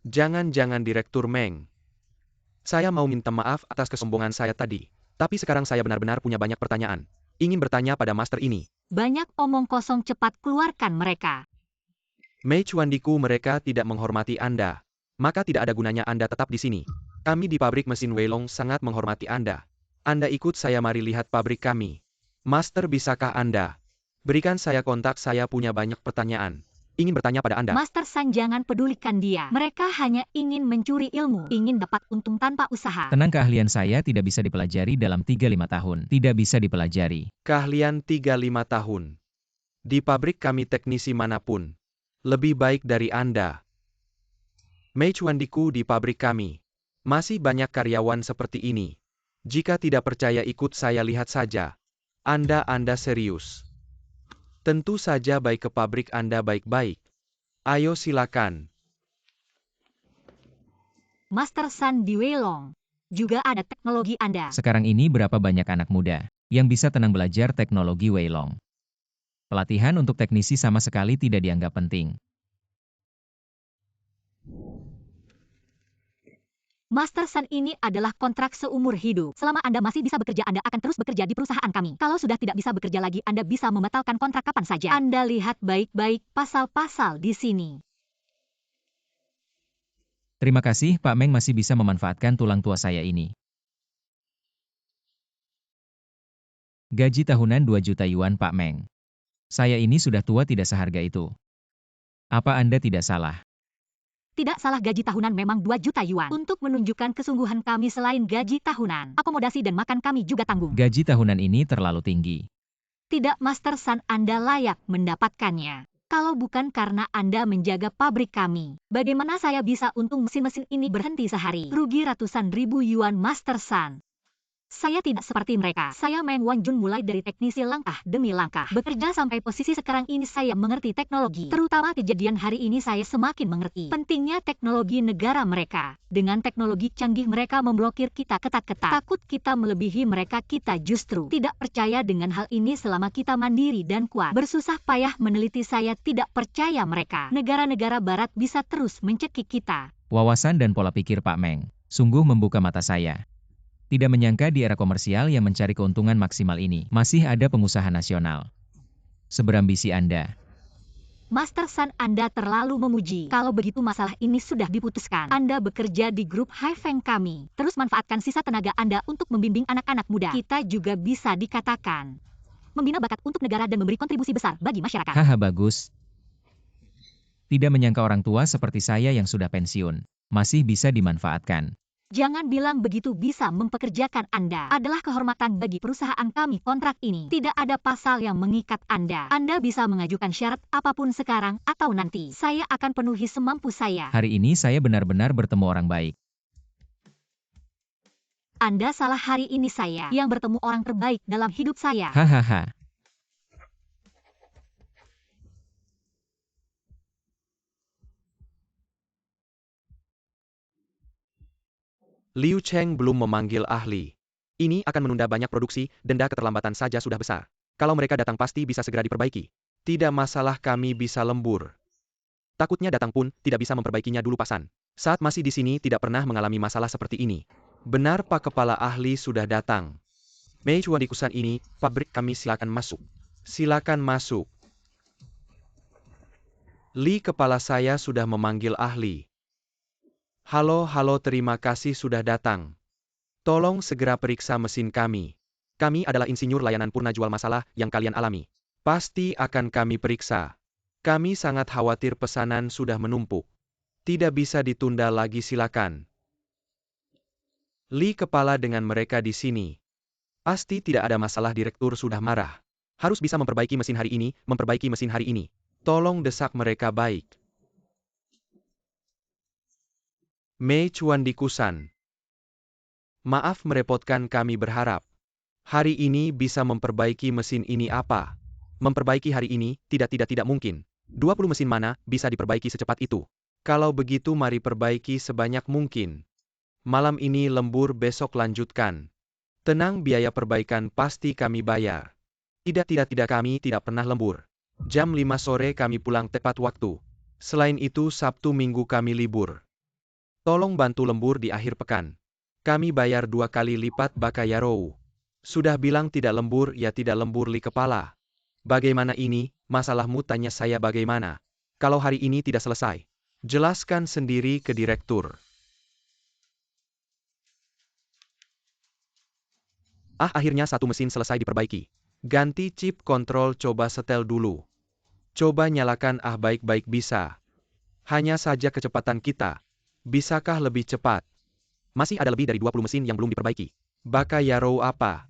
Jangan Direktur Meng. Saya mau minta maaf atas kesombongan saya tadi. Tapi sekarang saya benar-benar punya banyak pertanyaan. Ingin bertanya pada master ini. Banyak omong kosong, cepat keluarkan mereka. Mei Chuandiku, mereka tidak menghormati Anda. Maka tidak ada gunanya Anda tetap di sini. Kami di pabrik mesin Weilong sangat menghormati Anda. Anda ikut saya, mari lihat pabrik kami. Master, bisakah Anda berikan saya kontak? Saya punya banyak pertanyaan. Ingin bertanya pada Anda. Master San, jangan pedulikan dia. Mereka hanya ingin mencuri ilmu, ingin dapat untung tanpa usaha. Tenang, keahlian saya tidak bisa dipelajari dalam 3-5 tahun. Tidak bisa dipelajari. Keahlian 3-5 tahun. Di pabrik kami teknisi manapun lebih baik dari Anda. Mei Chuandiku, di pabrik kami masih banyak karyawan seperti ini. Jika tidak percaya, ikut saya lihat saja. Anda serius. Tentu saja, baik, ke pabrik Anda baik-baik. Ayo silakan. Master San, di Weilong juga ada teknologi Anda. Sekarang ini berapa banyak anak muda yang bisa tenang belajar teknologi Weilong? Pelatihan untuk teknisi sama sekali tidak dianggap penting. Master San, ini adalah kontrak seumur hidup. Selama Anda masih bisa bekerja, Anda akan terus bekerja di perusahaan kami. Kalau sudah tidak bisa bekerja lagi, Anda bisa membatalkan kontrak kapan saja. Anda lihat baik-baik pasal-pasal di sini. Terima kasih, Pak Meng masih bisa memanfaatkan tulang tua saya ini. Gaji tahunan 2 juta yuan, Pak Meng. Saya ini sudah tua, tidak seharga itu. Apa Anda tidak salah? Tidak salah, gaji tahunan memang 2 juta yuan. Untuk menunjukkan kesungguhan kami, selain gaji tahunan, akomodasi dan makan kami juga tanggung. Gaji tahunan ini terlalu tinggi. Tidak, Master San, Anda layak mendapatkannya. Kalau bukan karena Anda menjaga pabrik kami, bagaimana saya bisa untung mesin-mesin ini berhenti sehari? Rugi ratusan ribu yuan, Master San. Saya tidak seperti mereka. Saya Meng Wanjun, mulai dari teknisi langkah demi langkah. Bekerja sampai posisi sekarang ini, saya mengerti teknologi. Terutama kejadian hari ini, saya semakin mengerti pentingnya teknologi negara mereka. Dengan teknologi canggih mereka memblokir kita ketat-ketat. Takut kita melebihi mereka, kita justru tidak percaya dengan hal ini. Selama kita mandiri dan kuat, bersusah payah meneliti, saya tidak percaya mereka. Negara-negara barat bisa terus mencekik kita. Wawasan dan pola pikir Pak Meng sungguh membuka mata saya. Tidak menyangka di era komersial yang mencari keuntungan maksimal ini, masih ada pengusaha nasional. Seberambisi Anda. Master San, Anda terlalu memuji. Kalau begitu masalah ini sudah diputuskan. Anda bekerja di grup Haifeng kami. Terus manfaatkan sisa tenaga Anda untuk membimbing anak-anak muda. Kita juga bisa dikatakan membina bakat untuk negara dan memberi kontribusi besar bagi masyarakat. Haha, bagus. Tidak menyangka orang tua seperti saya yang sudah pensiun masih bisa dimanfaatkan. Jangan bilang begitu, bisa mempekerjakan Anda adalah kehormatan bagi perusahaan kami. Kontrak ini tidak ada pasal yang mengikat Anda. Anda bisa mengajukan syarat apapun sekarang atau nanti. Saya akan penuhi semampu saya. Hari ini saya benar-benar bertemu orang baik. Anda salah, hari ini saya yang bertemu orang terbaik dalam hidup saya. Hahaha. Liu Cheng belum memanggil ahli. Ini akan menunda banyak produksi, denda keterlambatan saja sudah besar. Kalau mereka datang pasti bisa segera diperbaiki. Tidak masalah, kami bisa lembur. Takutnya datang pun tidak bisa memperbaikinya dulu Pak San. Saat masih di sini tidak pernah mengalami masalah seperti ini. Benar Pak Kepala Ahli sudah datang. Mei Chuan di Kusan ini, pabrik kami, silakan masuk. Silakan masuk. Li, kepala saya sudah memanggil ahli. Halo, terima kasih sudah datang. Tolong segera periksa mesin kami. Kami adalah insinyur layanan purna jual masalah yang kalian alami. Pasti akan kami periksa. Kami sangat khawatir pesanan sudah menumpuk. Tidak bisa ditunda lagi, silakan. Li, kepala dengan mereka di sini. Pasti tidak ada masalah, direktur sudah marah. Harus bisa memperbaiki mesin hari ini, memperbaiki mesin hari ini. Tolong desak mereka baik. Mei Chuan di Kusan. Maaf merepotkan, kami berharap. Hari ini bisa memperbaiki mesin ini apa? Memperbaiki hari ini, tidak mungkin. 20 mesin mana bisa diperbaiki secepat itu? Kalau begitu mari perbaiki sebanyak mungkin. Malam ini lembur, besok lanjutkan. Tenang, biaya perbaikan pasti kami bayar. Tidak, kami tidak pernah lembur. Jam 5 sore kami pulang tepat waktu. Selain itu Sabtu Minggu kami libur. Tolong bantu lembur di akhir pekan. Kami bayar 2 kali lipat Bakayarou. Sudah bilang tidak lembur, ya tidak lembur, Li, kepala. Bagaimana ini, masalahmu, tanya saya bagaimana? Kalau hari ini tidak selesai, jelaskan sendiri ke direktur. Akhirnya satu mesin selesai diperbaiki. Ganti chip kontrol, coba setel dulu. Coba nyalakan, baik-baik bisa. Hanya saja kecepatan kita. Bisakah lebih cepat? Masih ada lebih dari 20 mesin yang belum diperbaiki. Bakayarou apa?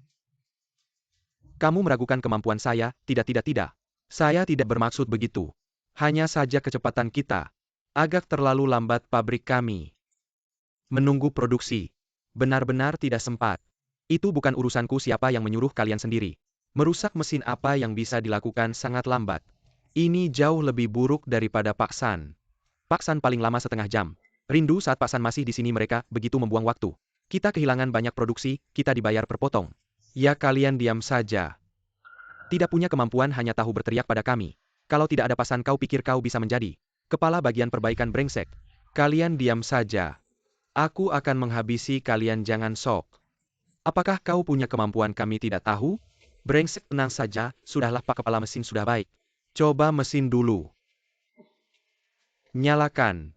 Kamu meragukan kemampuan saya, tidak. Saya tidak bermaksud begitu. Hanya saja kecepatan kita. Agak terlalu lambat, pabrik kami menunggu produksi. Benar-benar tidak sempat. Itu bukan urusanku, siapa yang menyuruh kalian sendiri. Merusak mesin apa yang bisa dilakukan sangat lambat. Ini jauh lebih buruk daripada Pak San. Pak San paling lama setengah jam. Rindu saat Pak San masih di sini, mereka begitu membuang waktu. Kita kehilangan banyak produksi, kita dibayar per potong. Ya kalian diam saja. Tidak punya kemampuan, hanya tahu berteriak pada kami. Kalau tidak ada Pak San, kau pikir kau bisa menjadi kepala bagian perbaikan brengsek? Kalian diam saja. Aku akan menghabisi kalian, jangan sok. Apakah kau punya kemampuan kami tidak tahu? Brengsek, tenang saja, sudahlah Pak Kepala, mesin sudah baik. Coba mesin dulu. Nyalakan.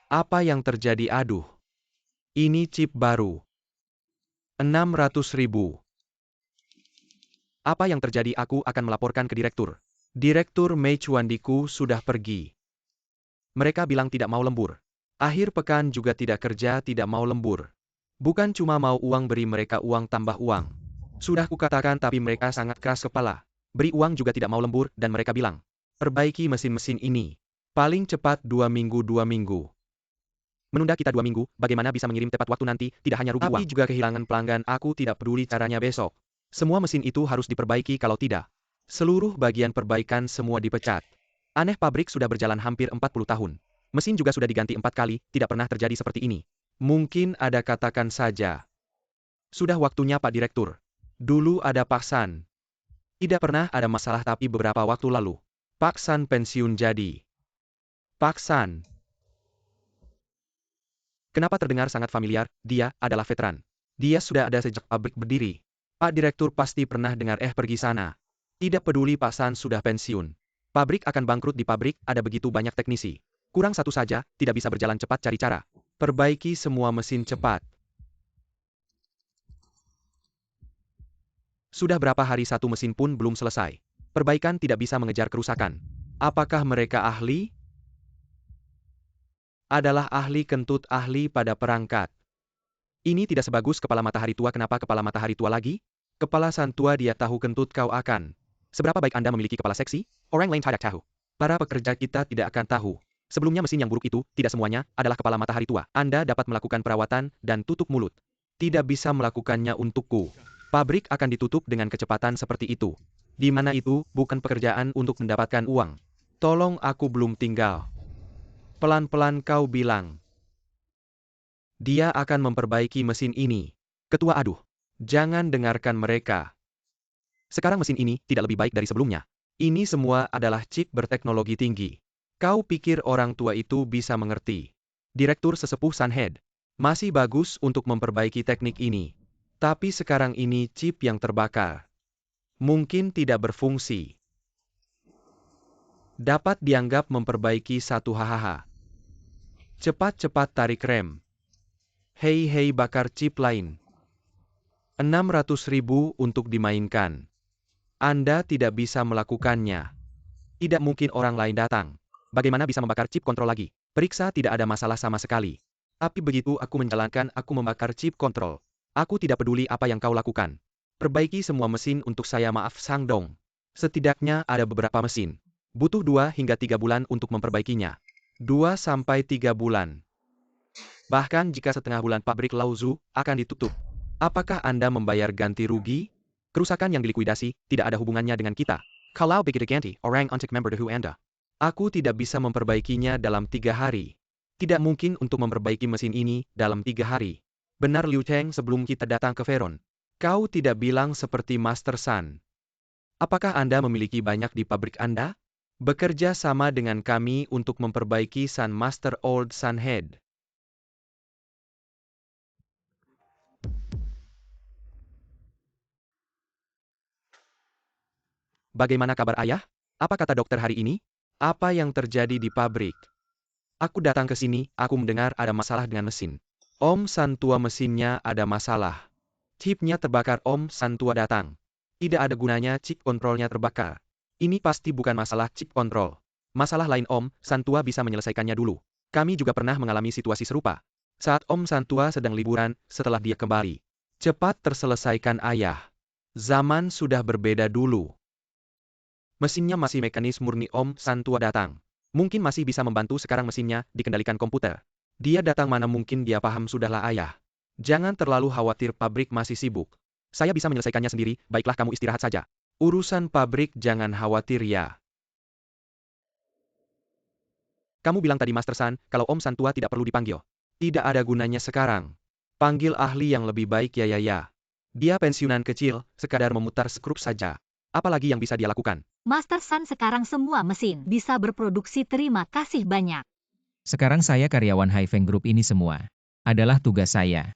Apa yang terjadi? Aduh. Ini chip baru. 600.000. Apa yang terjadi? Aku akan melaporkan ke direktur. Direktur Mei Chuan Diku sudah pergi. Mereka bilang tidak mau lembur. Akhir pekan juga tidak kerja, tidak mau lembur. Bukan cuma mau uang, beri mereka uang tambah uang. Sudah kukatakan, tapi mereka sangat keras kepala. Beri uang juga tidak mau lembur, dan mereka bilang, perbaiki mesin-mesin ini. Paling cepat 2 minggu. Menunda kita 2 minggu, bagaimana bisa mengirim tepat waktu nanti, tidak hanya rugi uang, tapi juga kehilangan pelanggan. Aku tidak peduli caranya besok. Semua mesin itu harus diperbaiki, kalau tidak, seluruh bagian perbaikan semua dipecat. Aneh, pabrik sudah berjalan hampir 40 tahun. Mesin juga sudah diganti 4 kali, tidak pernah terjadi seperti ini. Mungkin ada, katakan saja. Sudah waktunya Pak Direktur. Dulu ada Pak San. Tidak pernah ada masalah, tapi beberapa waktu lalu, Pak San pensiun jadi. Pak San. Kenapa terdengar sangat familiar? Dia adalah veteran. Dia sudah ada sejak pabrik berdiri. Pak Direktur pasti pernah dengar, pergi sana. Tidak peduli, Pak San sudah pensiun. Pabrik akan bangkrut, di pabrik ada begitu banyak teknisi. Kurang satu saja, tidak bisa berjalan cepat, cari cara. Perbaiki semua mesin cepat. Sudah berapa hari satu mesin pun belum selesai. Perbaikan tidak bisa mengejar kerusakan. Apakah mereka ahli? Adalah ahli kentut, ahli pada perangkat. Ini tidak sebagus kepala matahari tua. Kenapa kepala matahari tua lagi? Kepala San tua, dia tahu kentut kau akan. Seberapa baik Anda memiliki kepala seksi? Orang lain tidak tahu. Para pekerja kita tidak akan tahu. Sebelumnya mesin yang buruk itu, tidak semuanya, adalah kepala matahari tua. Anda dapat melakukan perawatan dan tutup mulut. Tidak bisa melakukannya untukku. Pabrik akan ditutup dengan kecepatan seperti itu. Di mana itu, bukan pekerjaan untuk mendapatkan uang. Tolong, aku belum tinggal. Pelan-pelan kau bilang. Dia akan memperbaiki mesin ini. Ketua, aduh. Jangan dengarkan mereka. Sekarang mesin ini tidak lebih baik dari sebelumnya. Ini semua adalah chip berteknologi tinggi. Kau pikir orang tua itu bisa mengerti? Direktur sesepuh Sunhead. Masih bagus untuk memperbaiki teknik ini. Tapi sekarang ini chip yang terbakar. Mungkin tidak berfungsi. Dapat dianggap memperbaiki satu hahaha. Cepat-cepat tarik rem. Hei bakar chip lain. 600.000 untuk dimainkan. Anda tidak bisa melakukannya. Tidak mungkin orang lain datang. Bagaimana bisa membakar chip kontrol lagi? Periksa tidak ada masalah sama sekali. Tapi begitu aku menjalankan, aku membakar chip kontrol. Aku tidak peduli apa yang kau lakukan. Perbaiki semua mesin untuk saya, maaf Sang Dong. Setidaknya ada beberapa mesin. Butuh 2 hingga 3 bulan untuk memperbaikinya. 2 sampai 3 bulan. Bahkan jika setengah bulan pabrik Laozu akan ditutup. Apakah Anda membayar ganti rugi? Kerusakan yang dilikuidasi tidak ada hubungannya dengan kita. Kalau begitu ganti, orang untuk member dehu Anda. Aku tidak bisa memperbaikinya dalam 3 hari. Tidak mungkin untuk memperbaiki mesin ini dalam 3 hari. Benar Liu Cheng, sebelum kita datang ke Veron. Kau tidak bilang seperti Master Sun. Apakah Anda memiliki banyak di pabrik Anda? Bekerja sama dengan kami untuk memperbaiki Sun Master Old Sunhead. Bagaimana kabar ayah? Apa kata dokter hari ini? Apa yang terjadi di pabrik? Aku datang ke sini, aku mendengar ada masalah dengan mesin. Om San tua, mesinnya ada masalah. Chipnya terbakar. Om San tua datang. Tidak ada gunanya chip kontrolnya terbakar. Ini pasti bukan masalah chip kontrol. Masalah lain. Om San tua bisa menyelesaikannya dulu. Kami juga pernah mengalami situasi serupa. Saat Om San tua sedang liburan, setelah dia kembali. Cepat terselesaikan ayah. Zaman sudah berbeda dulu. Mesinnya masih mekanis murni. Om San tua datang. Mungkin masih bisa membantu. Sekarang mesinnya dikendalikan komputer. Dia datang, mana mungkin dia paham. Sudahlah ayah. Jangan terlalu khawatir, pabrik masih sibuk. Saya bisa menyelesaikannya sendiri, baiklah kamu istirahat saja. Urusan pabrik jangan khawatir ya. Kamu bilang tadi Master San, kalau Om San tua tidak perlu dipanggil. Tidak ada gunanya sekarang. Panggil ahli yang lebih baik ya. Dia pensiunan kecil, sekadar memutar skrup saja. Apalagi yang bisa dia lakukan? Master Sun, sekarang semua mesin bisa berproduksi. Terima kasih banyak. Sekarang saya karyawan Haifeng Group, ini semua adalah tugas saya.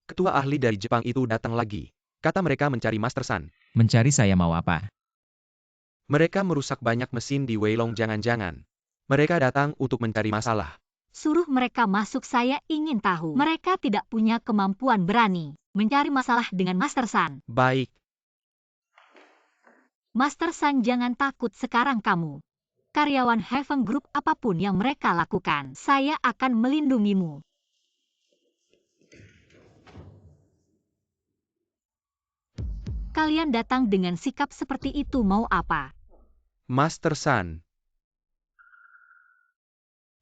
Ketua ahli dari Jepang itu datang lagi. Kata mereka mencari Master Sun. Mencari saya mau apa? Mereka merusak banyak mesin di Weilong. Jangan-jangan mereka datang untuk mencari masalah. Suruh mereka masuk, saya ingin tahu. Mereka tidak punya kemampuan berani mencari masalah dengan Master Sun. Baik. Master Sun, jangan takut. Sekarang kamu karyawan Haifeng Group, apapun yang mereka lakukan, saya akan melindungimu. Kalian datang dengan sikap seperti itu mau apa? Master Sun.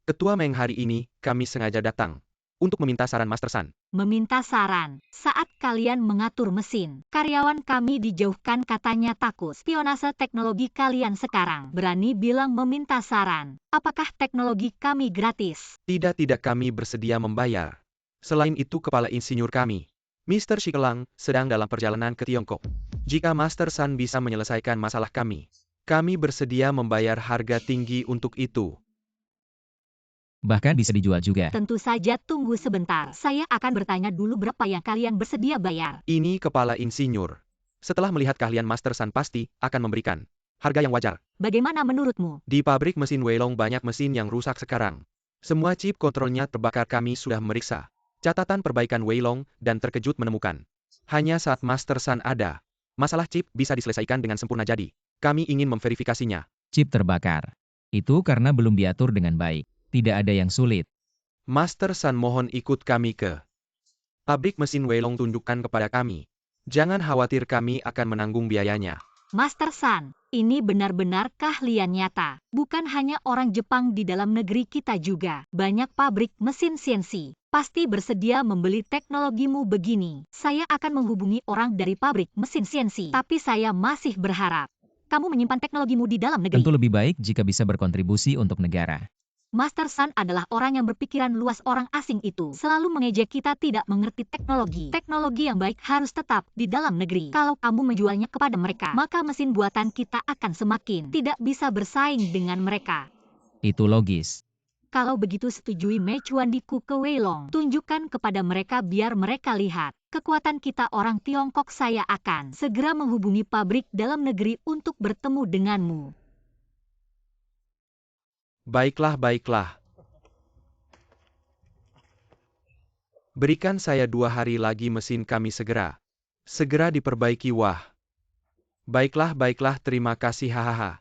Ketua Meng, hari ini, kami sengaja datang untuk meminta saran Master Sun. Meminta saran? Saat kalian mengatur mesin, karyawan kami dijauhkan, katanya takut. Spionase teknologi kalian sekarang berani bilang meminta saran. Apakah teknologi kami gratis? Tidak, kami bersedia membayar. Selain itu, kepala insinyur kami, Mr. Shikelang, sedang dalam perjalanan ke Tiongkok. Jika Master Sun bisa menyelesaikan masalah kami bersedia membayar harga tinggi untuk itu. Bahkan bisa dijual juga. Tentu saja, tunggu sebentar. Saya akan bertanya dulu berapa yang kalian bersedia bayar. Ini kepala insinyur. Setelah melihat keahlian Master Sun pasti akan memberikan harga yang wajar. Bagaimana menurutmu? Di pabrik mesin Weilong banyak mesin yang rusak sekarang. Semua chip kontrolnya terbakar. Kami sudah memeriksa catatan perbaikan Weilong dan terkejut menemukan hanya saat Master Sun ada, masalah chip bisa diselesaikan dengan sempurna. Jadi, kami ingin memverifikasinya. Chip terbakar. Itu karena belum diatur dengan baik. Tidak ada yang sulit. Master Sun, mohon ikut kami ke pabrik mesin Weilong, tunjukkan kepada kami. Jangan khawatir, kami akan menanggung biayanya. Master San, ini benar-benar keahlian nyata. Bukan hanya orang Jepang di dalam negeri kita juga. Banyak pabrik mesin CNC pasti bersedia membeli teknologimu begini. Saya akan menghubungi orang dari pabrik mesin CNC. Tapi saya masih berharap kamu menyimpan teknologimu di dalam negeri. Tentu lebih baik jika bisa berkontribusi untuk negara. Master San adalah orang yang berpikiran luas. Orang asing itu selalu mengejek kita tidak mengerti teknologi. Teknologi yang baik harus tetap di dalam negeri. Kalau kamu menjualnya kepada mereka, maka mesin buatan kita akan semakin tidak bisa bersaing dengan mereka. Itu logis. Kalau begitu setujui Mechuan di Kuke Weilong. Tunjukkan kepada mereka biar mereka lihat kekuatan kita orang Tiongkok. Saya akan segera menghubungi pabrik dalam negeri untuk bertemu denganmu. Baiklah, baiklah. Berikan saya 2 hari lagi mesin kami segera diperbaiki. Wah. Baiklah, baiklah, terima kasih, hahaha.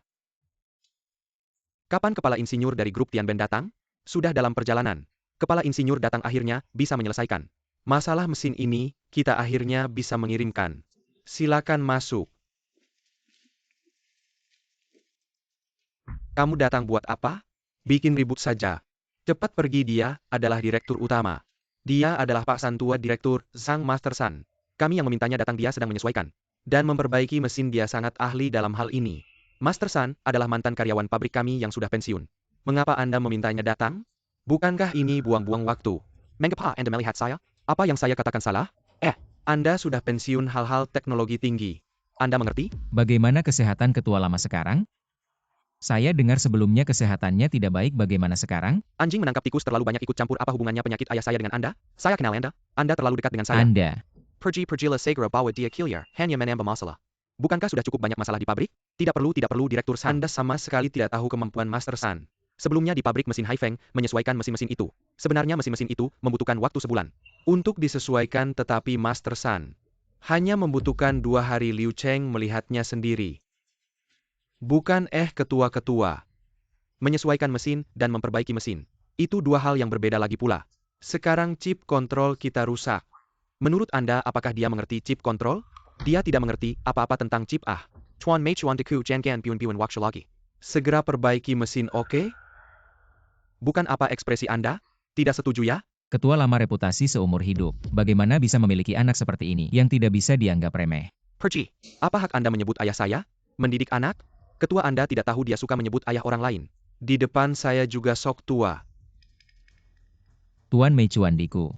Kapan kepala insinyur dari grup Tianben datang? Sudah dalam perjalanan. Kepala insinyur datang akhirnya bisa menyelesaikan masalah mesin ini, kita akhirnya bisa mengirimkan. Silakan masuk. Kamu datang buat apa? Bikin ribut saja. Cepat pergi, dia adalah direktur utama. Dia adalah Pak San, tua direktur, Sang Master San. Kami yang memintanya datang, dia sedang menyesuaikan dan memperbaiki mesin, dia sangat ahli dalam hal ini. Master San adalah mantan karyawan pabrik kami yang sudah pensiun. Mengapa Anda memintanya datang? Bukankah ini buang-buang waktu? Mengapa Anda melihat saya? Apa yang saya katakan salah? Anda sudah pensiun hal-hal teknologi tinggi. Anda mengerti? Bagaimana kesehatan ketua lama sekarang? Saya dengar sebelumnya kesehatannya tidak baik, bagaimana sekarang? Anjing menangkap tikus terlalu banyak ikut campur. Apa hubungannya penyakit ayah saya dengan Anda? Saya kenal Anda. Anda terlalu dekat dengan saya. Anda. Pergi-pergilah segera bawa dia keluar. Hanya menambah masalah. Bukankah sudah cukup banyak masalah di pabrik? Tidak perlu Direktur San. Anda sama sekali tidak tahu kemampuan Master San. Sebelumnya di pabrik mesin Haifeng, menyesuaikan mesin-mesin itu. Sebenarnya mesin-mesin itu membutuhkan waktu sebulan untuk disesuaikan, tetapi Master San hanya membutuhkan 2 hari. Liu Cheng melihatnya sendiri. Bukan ketua-ketua. Menyesuaikan mesin dan memperbaiki mesin. Itu 2 hal yang berbeda lagi pula. Sekarang chip kontrol kita rusak. Menurut Anda, apakah dia mengerti chip kontrol? Dia tidak mengerti apa-apa tentang chip. Chuan Mei Chuan Deku Jangan Piun Waktu lagi. Segera perbaiki mesin, oke? Bukan apa ekspresi Anda? Tidak setuju ya? Ketua lama reputasi seumur hidup. Bagaimana bisa memiliki anak seperti ini yang tidak bisa dianggap remeh? Pergi. Apa hak Anda menyebut ayah saya? Mendidik anak? Ketua Anda tidak tahu dia suka menyebut ayah orang lain. Di depan saya juga sok tua. Tuan Mechuan Diku.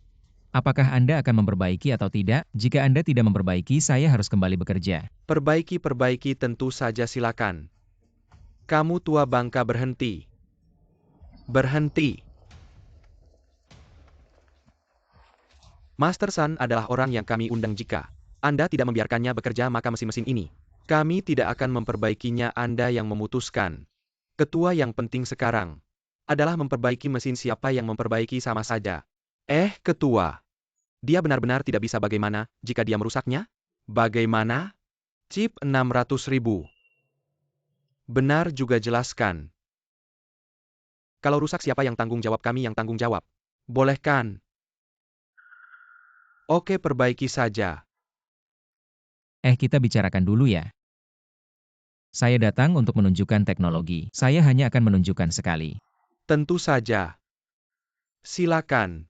Apakah Anda akan memperbaiki atau tidak? Jika Anda tidak memperbaiki, saya harus kembali bekerja. Perbaiki tentu saja, silakan. Kamu tua bangka, berhenti. Berhenti. Master San adalah orang yang kami undang. Jika Anda tidak membiarkannya bekerja, maka mesin-mesin ini kami tidak akan memperbaikinya. Anda yang memutuskan. Ketua, yang penting sekarang adalah memperbaiki mesin. Siapa yang memperbaiki sama saja. Ketua. Dia benar-benar tidak bisa. Bagaimana jika dia merusaknya? Bagaimana? Chip 600.000. Benar juga, jelaskan. Kalau rusak, siapa yang tanggung jawab? Kami yang tanggung jawab. Boleh kan? Oke, perbaiki saja. Kita bicarakan dulu ya. Saya datang untuk menunjukkan teknologi. Saya hanya akan menunjukkan sekali. Tentu saja. Silakan.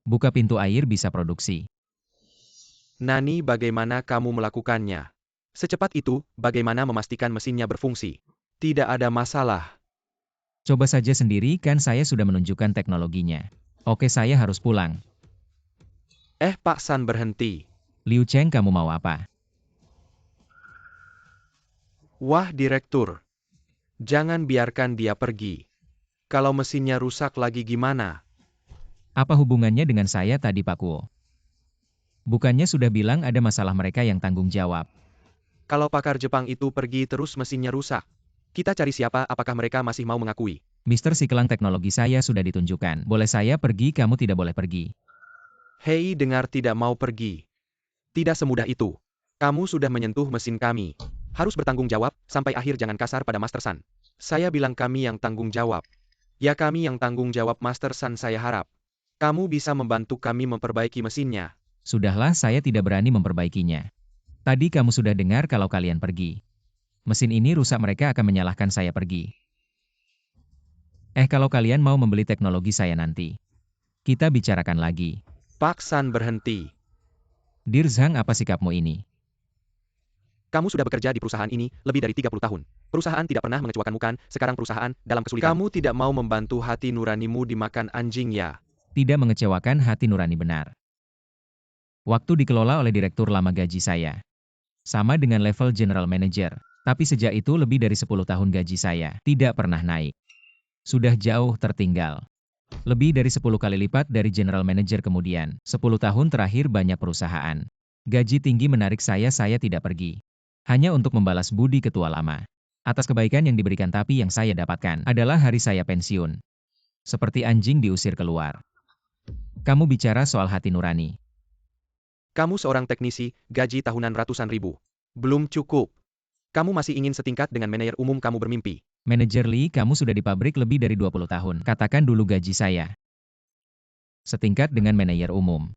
Buka pintu air bisa produksi. Nani, bagaimana kamu melakukannya? Secepat itu, bagaimana memastikan mesinnya berfungsi? Tidak ada masalah. Coba saja sendiri, kan saya sudah menunjukkan teknologinya. Oke, saya harus pulang. Pak San, berhenti. Liu Cheng, kamu mau apa? Wah, Direktur. Jangan biarkan dia pergi. Kalau mesinnya rusak lagi gimana? Apa hubungannya dengan saya tadi, Pak Kuo? Bukannya sudah bilang ada masalah mereka yang tanggung jawab. Kalau pakar Jepang itu pergi terus mesinnya rusak, kita cari siapa? Apakah mereka masih mau mengakui? Mister, Sikelang teknologi saya sudah ditunjukkan. Boleh saya pergi, kamu tidak boleh pergi. Hei, dengar, tidak mau pergi. Tidak semudah itu. Kamu sudah menyentuh mesin kami. Harus bertanggung jawab, sampai akhir jangan kasar pada Master Sun. Saya bilang kami yang tanggung jawab. Ya kami yang tanggung jawab Master Sun saya harap. Kamu bisa membantu kami memperbaiki mesinnya. Sudahlah, saya tidak berani memperbaikinya. Tadi kamu sudah dengar kalau kalian pergi. Mesin ini rusak, mereka akan menyalahkan saya pergi. Kalau kalian mau membeli teknologi saya nanti, kita bicarakan lagi. Pak San berhenti. Dear Zhang, apa sikapmu ini? Kamu sudah bekerja di perusahaan ini lebih dari 30 tahun. Perusahaan tidak pernah mengecewakanmu kan, sekarang perusahaan dalam kesulitan. Kamu tidak mau membantu hati nuranimu dimakan anjing ya? Tidak mengecewakan hati nurani, benar. Waktu dikelola oleh direktur lama gaji saya. Sama dengan level general manager. Tapi sejak itu lebih dari 10 tahun gaji saya tidak pernah naik. Sudah jauh tertinggal. Lebih dari 10 kali lipat dari general manager kemudian. 10 tahun terakhir banyak perusahaan. Gaji tinggi menarik saya tidak pergi. Hanya untuk membalas budi ketua lama. Atas kebaikan yang diberikan, tapi yang saya dapatkan adalah hari saya pensiun. Seperti anjing diusir keluar. Kamu bicara soal hati nurani. Kamu seorang teknisi, gaji tahunan ratusan ribu. Belum cukup. Kamu masih ingin setingkat dengan manajer umum, kamu bermimpi. Manajer Lee, kamu sudah di pabrik lebih dari 20 tahun. Katakan dulu gaji saya. Setingkat dengan manajer umum.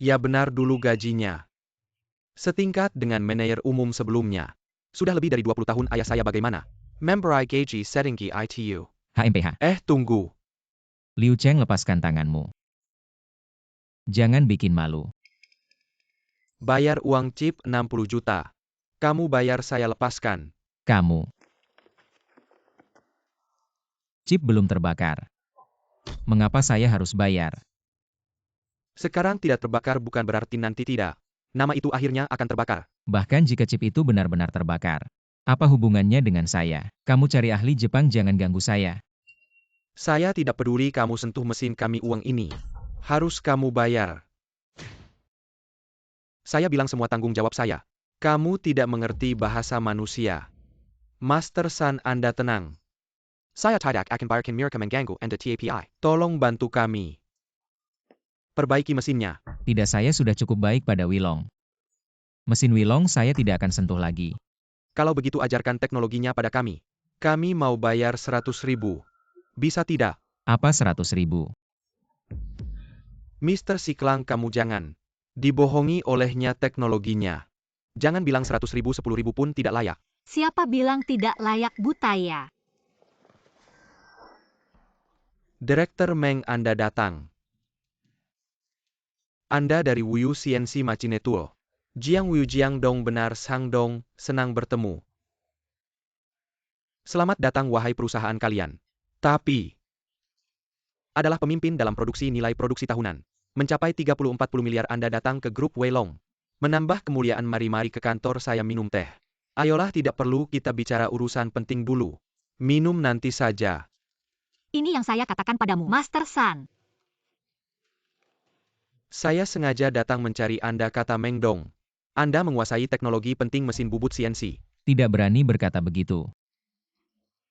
Ya benar, dulu gajinya setingkat dengan manajer umum sebelumnya. Sudah lebih dari 20 tahun ayah saya bagaimana? Member I gaji setinggi ITU. HMPH. Tunggu. Liu Cheng, lepaskan tanganmu. Jangan bikin malu. Bayar uang chip 60 juta. Kamu bayar, saya lepaskan. Kamu. Chip belum terbakar. Mengapa saya harus bayar? Sekarang tidak terbakar bukan berarti nanti tidak. Nama itu akhirnya akan terbakar. Bahkan jika chip itu benar-benar terbakar. Apa hubungannya dengan saya? Kamu cari ahli Jepang, jangan ganggu saya. Saya tidak peduli kamu sentuh mesin kami, uang ini harus kamu bayar. Saya bilang semua tanggung jawab saya. Kamu tidak mengerti bahasa manusia. Master Sun, Anda tenang. Saya tidak akan biarkan mereka mengganggu Anda TAPI. Tolong bantu kami. Perbaiki mesinnya. Tidak, saya sudah cukup baik pada Wilong. Mesin Wilong saya tidak akan sentuh lagi. Kalau begitu ajarkan teknologinya pada kami. Kami mau bayar 100.000. Bisa tidak? Apa 100.000? Mr. Siklang, kamu jangan dibohongi olehnya teknologinya. Jangan bilang 100.000, 10.000 pun tidak layak. Siapa bilang tidak layak, Butaya? Direktur Meng, Anda datang. Anda dari Wuyu CNC Machine Tool. Jiang Wuyu, Jiang Dong, benar Sang Dong, senang bertemu. Selamat datang wahai perusahaan kalian. Tapi adalah pemimpin dalam produksi nilai produksi tahunan. Mencapai 30-40 miliar. Anda datang ke grup Weilong. Menambah kemuliaan, mari-mari ke kantor saya minum teh. Ayolah, tidak perlu kita bicara urusan penting dulu. Minum nanti saja. Ini yang saya katakan padamu, Master Sun. Saya sengaja datang mencari Anda, kata Meng Dong. Anda menguasai teknologi penting mesin bubut CNC. Tidak berani berkata begitu.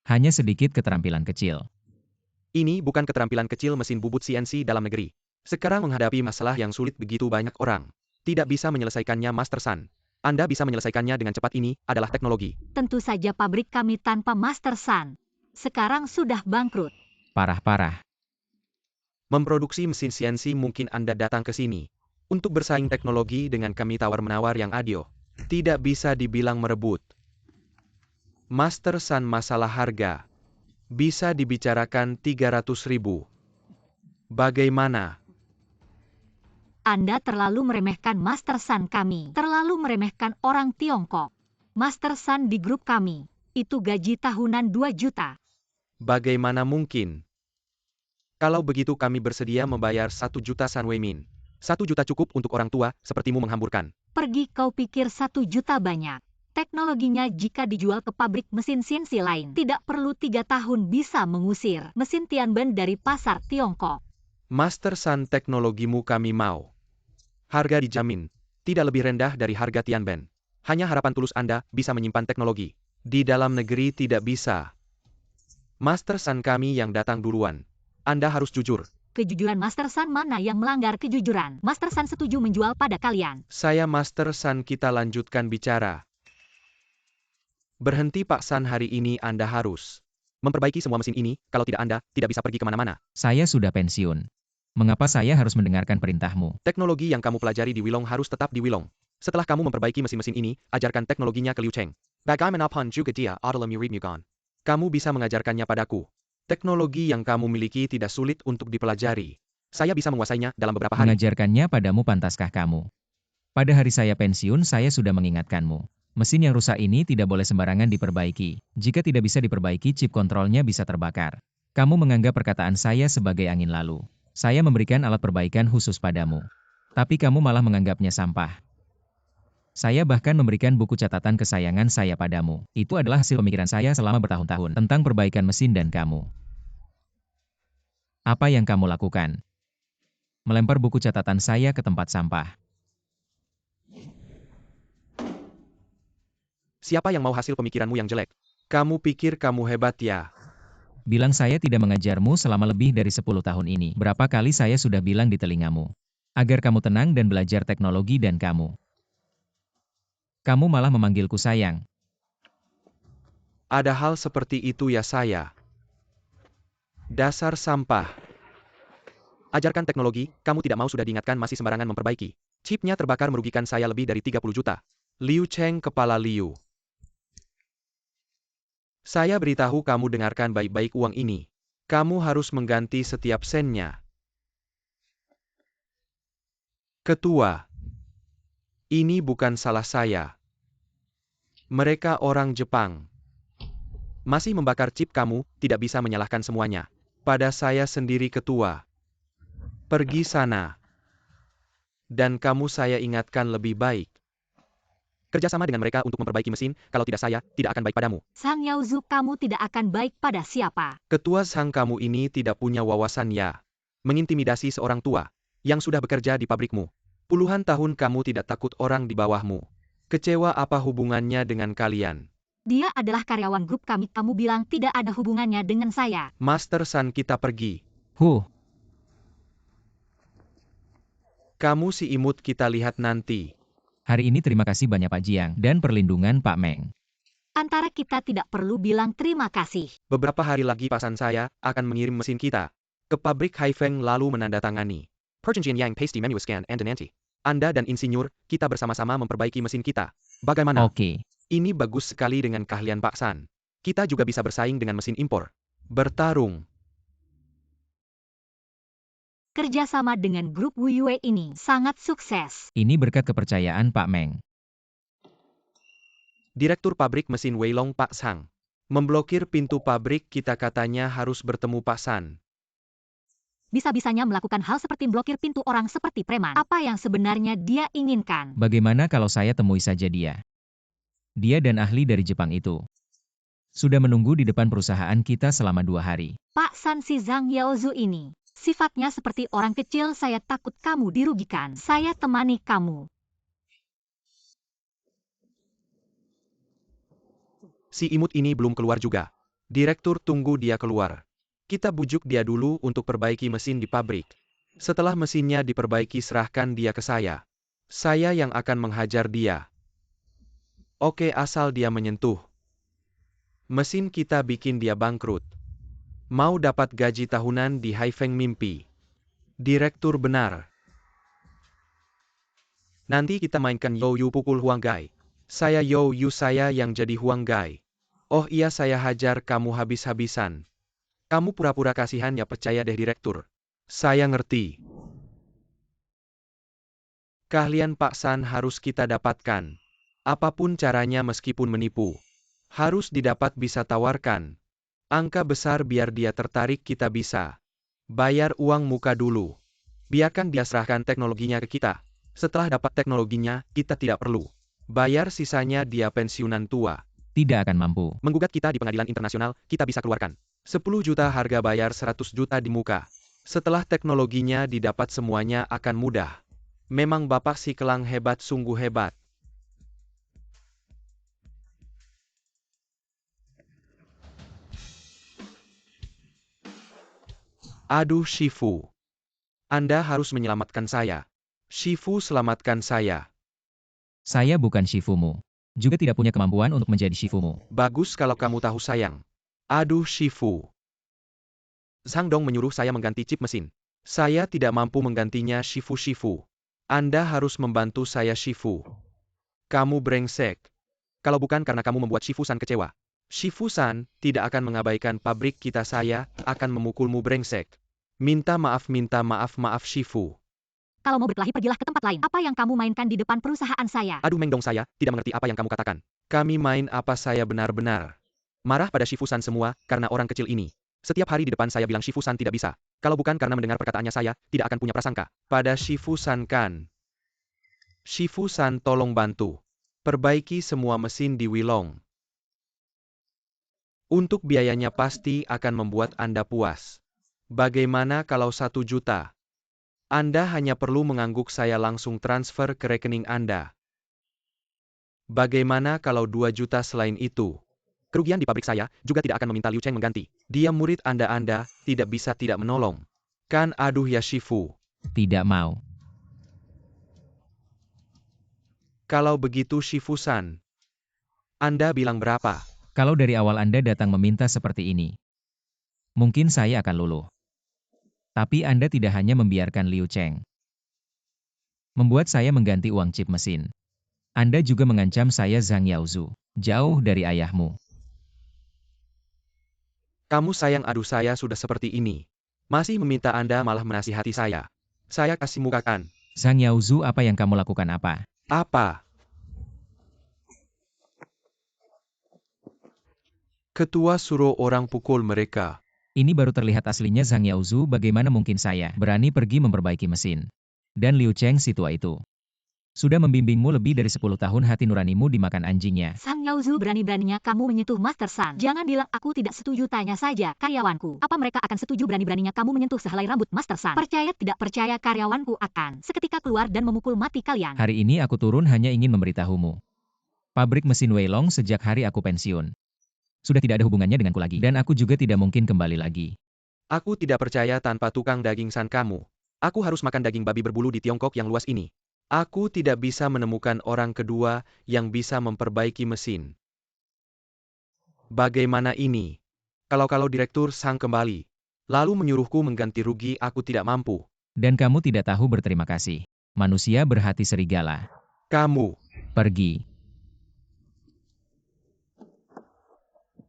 Hanya sedikit keterampilan kecil. Ini bukan keterampilan kecil mesin bubut CNC dalam negeri. Sekarang menghadapi masalah yang sulit begitu banyak orang. Tidak bisa menyelesaikannya, Master Sun. Anda bisa menyelesaikannya dengan cepat, ini adalah teknologi. Tentu saja pabrik kami tanpa Master Sun sekarang sudah bangkrut. Parah-parah. Memproduksi mesin CNC mungkin Anda datang ke sini untuk bersaing teknologi dengan kami, tawar-menawar yang adil. Tidak bisa dibilang merebut. Master Sun, masalah harga bisa dibicarakan 300.000. Bagaimana? Anda terlalu meremehkan Master Sun kami. Terlalu meremehkan orang Tiongkok. Master Sun di grup kami. Itu gaji tahunan 2 juta. Bagaimana mungkin? Kalau begitu kami bersedia membayar 1 juta Sun Weimin. 1 juta cukup untuk orang tua sepertimu menghamburkan. Pergi, kau pikir 1 juta banyak. Teknologinya jika dijual ke pabrik mesin CNC lain, tidak perlu 3 tahun bisa mengusir mesin Tianben dari pasar Tiongkok. Master Sun, teknologimu kami mau. Harga dijamin tidak lebih rendah dari harga Tianben. Hanya harapan tulus Anda bisa menyimpan teknologi. Di dalam negeri tidak bisa. Master Sun, kami yang datang duluan. Anda harus jujur. kejujuran Master San mana yang melanggar kejujuran. Master San setuju menjual pada kalian. Saya Master San, kita lanjutkan bicara. Berhenti Pak San, hari ini Anda harus memperbaiki semua mesin ini, kalau tidak Anda tidak bisa pergi kemana-mana. Saya sudah pensiun. Mengapa saya harus mendengarkan perintahmu? Teknologi yang kamu pelajari di Wilong harus tetap di Wilong. Setelah kamu memperbaiki mesin-mesin ini, ajarkan teknologinya ke Liu Cheng. Bagaimanapun juga dia adalah murid-murid. Kamu bisa mengajarkannya padaku. Teknologi yang kamu miliki tidak sulit untuk dipelajari. Saya bisa menguasainya dalam beberapa hari. Mengajarkannya padamu, pantaskah kamu? Pada hari saya pensiun, saya sudah mengingatkanmu. Mesin yang rusak ini tidak boleh sembarangan diperbaiki. Jika tidak bisa diperbaiki, chip kontrolnya bisa terbakar. Kamu menganggap perkataan saya sebagai angin lalu. Saya memberikan alat perbaikan khusus padamu. Tapi kamu malah menganggapnya sampah. Saya bahkan memberikan buku catatan kesayangan saya padamu. Itu adalah hasil pemikiran saya selama bertahun-tahun tentang perbaikan mesin dan kamu. Apa yang kamu lakukan? Melempar buku catatan saya ke tempat sampah. Siapa yang mau hasil pemikiranmu yang jelek? Kamu pikir kamu hebat ya? Bilang saya tidak mengajarmu selama lebih dari 10 tahun ini. Berapa kali saya sudah bilang di telingamu. Agar kamu tenang dan belajar teknologi dan kamu. Kamu malah memanggilku sayang. Ada hal seperti itu ya saya. Dasar sampah. Ajarkan teknologi, kamu tidak mau sudah diingatkan masih sembarangan memperbaiki. Chipnya terbakar merugikan saya lebih dari 30 juta. Liu Cheng, kepala Liu. Saya beritahu kamu, dengarkan baik-baik uang ini. Kamu harus mengganti setiap sennya. Ketua. Ini bukan salah saya. Mereka orang Jepang. Masih membakar chip, kamu tidak bisa menyalahkan semuanya. Pada saya sendiri, ketua. Pergi sana. Dan kamu saya ingatkan lebih baik. Kerjasama dengan mereka untuk memperbaiki mesin, kalau tidak saya, tidak akan baik padamu. Sang Yaozu, kamu tidak akan baik pada siapa? Ketua Sang, kamu ini tidak punya wawasan ya. Mengintimidasi seorang tua, yang sudah bekerja di pabrikmu. Puluhan tahun kamu tidak takut orang di bawahmu. Kecewa apa hubungannya dengan kalian? Dia adalah karyawan grup kami, kamu bilang tidak ada hubungannya dengan saya. Master San, kita pergi. Kamu si imut, kita lihat nanti. Hari ini terima kasih banyak Pak Jiang dan perlindungan Pak Meng. Antara kita tidak perlu bilang terima kasih. Beberapa hari lagi pasan saya akan mengirim mesin kita ke pabrik Haifeng lalu menandatangani perjanjian yang pasti menu scan and nanti. Anda dan insinyur, kita bersama-sama memperbaiki mesin kita. Bagaimana? Oke. Ini bagus sekali dengan keahlian Pak San. Kita juga bisa bersaing dengan mesin impor. Bertarung. Kerjasama dengan grup Wu Yue ini sangat sukses. Ini berkat kepercayaan Pak Meng. Direktur pabrik mesin Weilong, Pak Sang. Memblokir pintu pabrik kita, katanya harus bertemu Pak San. Bisa-bisanya melakukan hal seperti blokir pintu orang seperti preman. Apa yang sebenarnya dia inginkan? Bagaimana kalau saya temui saja dia? Dia dan ahli dari Jepang itu sudah menunggu di depan perusahaan kita selama 2 hari. Pak San, si Zhang Yaozu ini sifatnya seperti orang kecil, saya takut kamu dirugikan. Saya temani kamu. Si imut ini belum keluar juga. Direktur tunggu dia keluar. Kita bujuk dia dulu untuk perbaiki mesin di pabrik. Setelah mesinnya diperbaiki, serahkan dia ke saya. Saya yang akan menghajar dia. Oke, asal dia menyentuh mesin kita, bikin dia bangkrut. Mau dapat gaji tahunan di Haifeng mimpi. Direktur benar. Nanti kita mainkan You Yu pukul Huang Gai. Saya You Yu, saya yang jadi Huang Gai. Oh iya, saya hajar kamu habis-habisan. Kamu pura-pura kasihan ya, percaya deh direktur. Saya ngerti. Keahlian Pak San harus kita dapatkan. Apapun caranya, meskipun menipu. Harus didapat, bisa tawarkan angka besar biar dia tertarik, kita bisa bayar uang muka dulu. Biarkan dia serahkan teknologinya ke kita. Setelah dapat teknologinya, kita tidak perlu bayar, sisanya dia pensiunan tua. Tidak akan mampu. Menggugat kita di pengadilan internasional, kita bisa keluarkan 10 juta, harga bayar 100 juta di muka. Setelah teknologinya didapat, semuanya akan mudah. Memang Bapak si Kelang hebat, sungguh hebat. Aduh Shifu. Anda harus menyelamatkan saya. Shifu, selamatkan saya. Saya bukan Shifumu. Juga tidak punya kemampuan untuk menjadi Shifumu. Bagus kalau kamu tahu sayang. Aduh Shifu. Zhang Dong menyuruh saya mengganti chip mesin. Saya tidak mampu menggantinya Shifu. Anda harus membantu saya Shifu. Kamu brengsek. Kalau bukan karena kamu membuat Shifu-san kecewa. Shifu-san tidak akan mengabaikan pabrik kita, saya akan memukulmu brengsek. Minta maaf Shifu. Kalau mau berkelahi pergilah ke tempat lain. Apa yang kamu mainkan di depan perusahaan saya? Aduh Meng Dong, saya tidak mengerti apa yang kamu katakan. Kami main apa, saya benar-benar marah pada Shifu-san semua karena orang kecil ini. Setiap hari di depan saya bilang Shifu-san tidak bisa. Kalau bukan karena mendengar perkataannya saya tidak akan punya prasangka pada Shifu-san kan. Shifu-san tolong bantu. Perbaiki semua mesin di Wilong. Untuk biayanya pasti akan membuat Anda puas. Bagaimana kalau 1 juta? Anda hanya perlu mengangguk, saya langsung transfer ke rekening Anda. Bagaimana kalau 2 juta selain itu? Kerugian di pabrik saya juga tidak akan meminta Liu Cheng mengganti. Dia murid Anda tidak bisa tidak menolong. Kan aduh ya Shifu. Tidak mau. Kalau begitu Shifu-san, Anda bilang berapa? Kalau dari awal Anda datang meminta seperti ini, mungkin saya akan luluh. Tapi Anda tidak hanya membiarkan Liu Cheng membuat saya mengganti uang chip mesin. Anda juga mengancam saya Zhang Yaozu, jauh dari ayahmu. Kamu sayang, aduh saya sudah seperti ini. Masih meminta Anda malah menasihati saya. Saya kasih muka kan? Zhang Yaozu, apa yang kamu lakukan apa? Apa? Ketua suruh orang pukul mereka. Ini baru terlihat aslinya Zhang Yaozu, bagaimana mungkin saya berani pergi memperbaiki mesin. Dan Liu Cheng si tua itu sudah membimbingmu lebih dari 10 tahun, hati nuranimu dimakan anjingnya. Zhang Yaozu, berani-beraninya kamu menyentuh Master San. Jangan bilang aku tidak setuju, tanya saja karyawanku. Apa mereka akan setuju berani-beraninya kamu menyentuh sehelai rambut Master San? Percaya tidak percaya karyawanku akan seketika keluar dan memukul mati kalian. Hari ini aku turun hanya ingin memberitahumu. Pabrik mesin Weilong sejak hari aku pensiun sudah tidak ada hubungannya denganku lagi. Dan aku juga tidak mungkin kembali lagi. Aku tidak percaya tanpa tukang daging San kamu. Aku harus makan daging babi berbulu di Tiongkok yang luas ini. Aku tidak bisa menemukan orang kedua yang bisa memperbaiki mesin. Bagaimana ini? Kalau Direktur Sang kembali, lalu menyuruhku mengganti rugi, aku tidak mampu. Dan kamu tidak tahu berterima kasih. Manusia berhati serigala. Kamu, Pergi.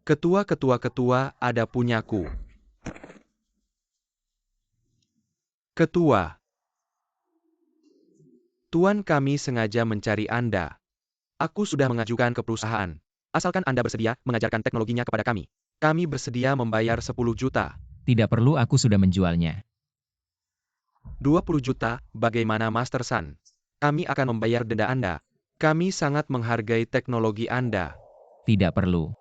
ketua ada punyaku. Ketua. Tuan, kami sengaja mencari Anda. Aku sudah mengajukan ke perusahaan. Asalkan Anda bersedia mengajarkan teknologinya kepada kami. Kami bersedia membayar 10 juta. Tidak perlu, aku sudah menjualnya. 20 juta, bagaimana Master San? Kami akan membayar denda Anda. Kami sangat menghargai teknologi Anda. Tidak perlu.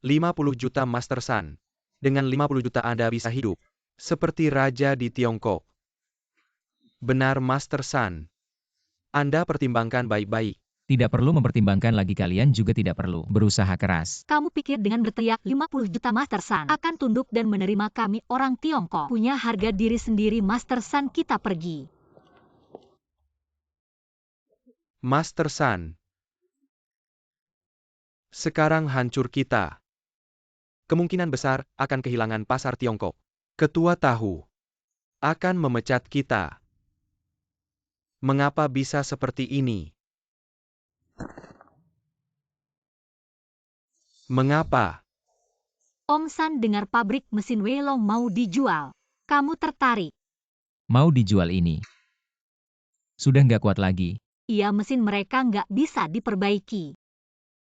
50 juta Master San. Dengan 50 juta Anda bisa hidup seperti raja di Tiongkok. Benar Master San. Anda pertimbangkan baik-baik. Tidak perlu mempertimbangkan lagi, kalian juga tidak perlu berusaha keras. Kamu pikir dengan berteriak 50 juta Master San akan tunduk dan menerima kami orang Tiongkok? Punya harga diri sendiri Master San, kita pergi. Master San. Sekarang hancur kita. Kemungkinan besar akan kehilangan pasar Tiongkok. Ketua tahu akan memecat kita. Mengapa bisa seperti ini? Mengapa? Om San dengar pabrik mesin Weilong mau dijual. Kamu tertarik? Mau dijual ini. Sudah nggak kuat lagi. Iya, mesin mereka nggak bisa diperbaiki.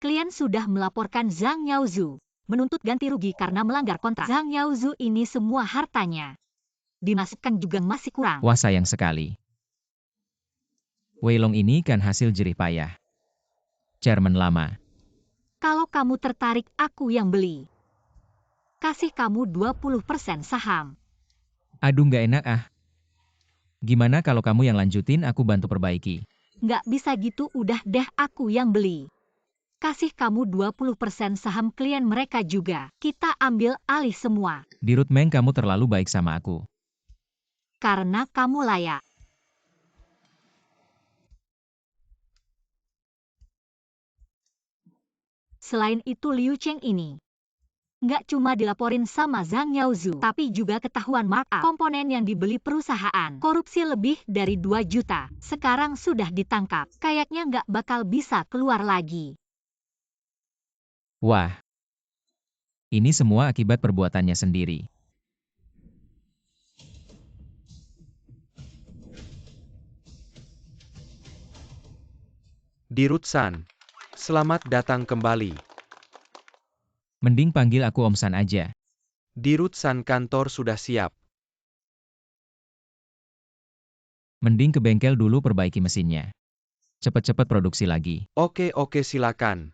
Klien sudah melaporkan Zhang Yaozu, menuntut ganti rugi karena melanggar kontrak. Zhang Yaozu ini semua hartanya dimasukkan juga masih kurang. Wah, sayang sekali. Weilong ini kan hasil jerih payah Chairman lama. Kalau kamu tertarik, aku yang beli. Kasih kamu 20% saham. Aduh, nggak enak ah. Gimana kalau kamu yang lanjutin, aku bantu perbaiki. Nggak bisa gitu, udah deh, aku yang beli. Kasih kamu 20% saham klien mereka juga. Kita ambil alih semua. Dirut Meng, kamu terlalu baik sama aku. karena kamu layak. Selain itu Liu Cheng ini nggak cuma dilaporin sama Zhang Yaozu, tapi juga ketahuan markup komponen yang dibeli perusahaan. Korupsi lebih dari 2 juta. Sekarang sudah ditangkap. Kayaknya nggak bakal bisa keluar lagi. Wah, ini semua akibat perbuatannya sendiri. Dirut San, selamat datang kembali. Mending panggil aku Om San aja. Dirut San, kantor sudah siap. Mending ke bengkel dulu perbaiki mesinnya. Cepet-cepet produksi lagi. Oke, silakan.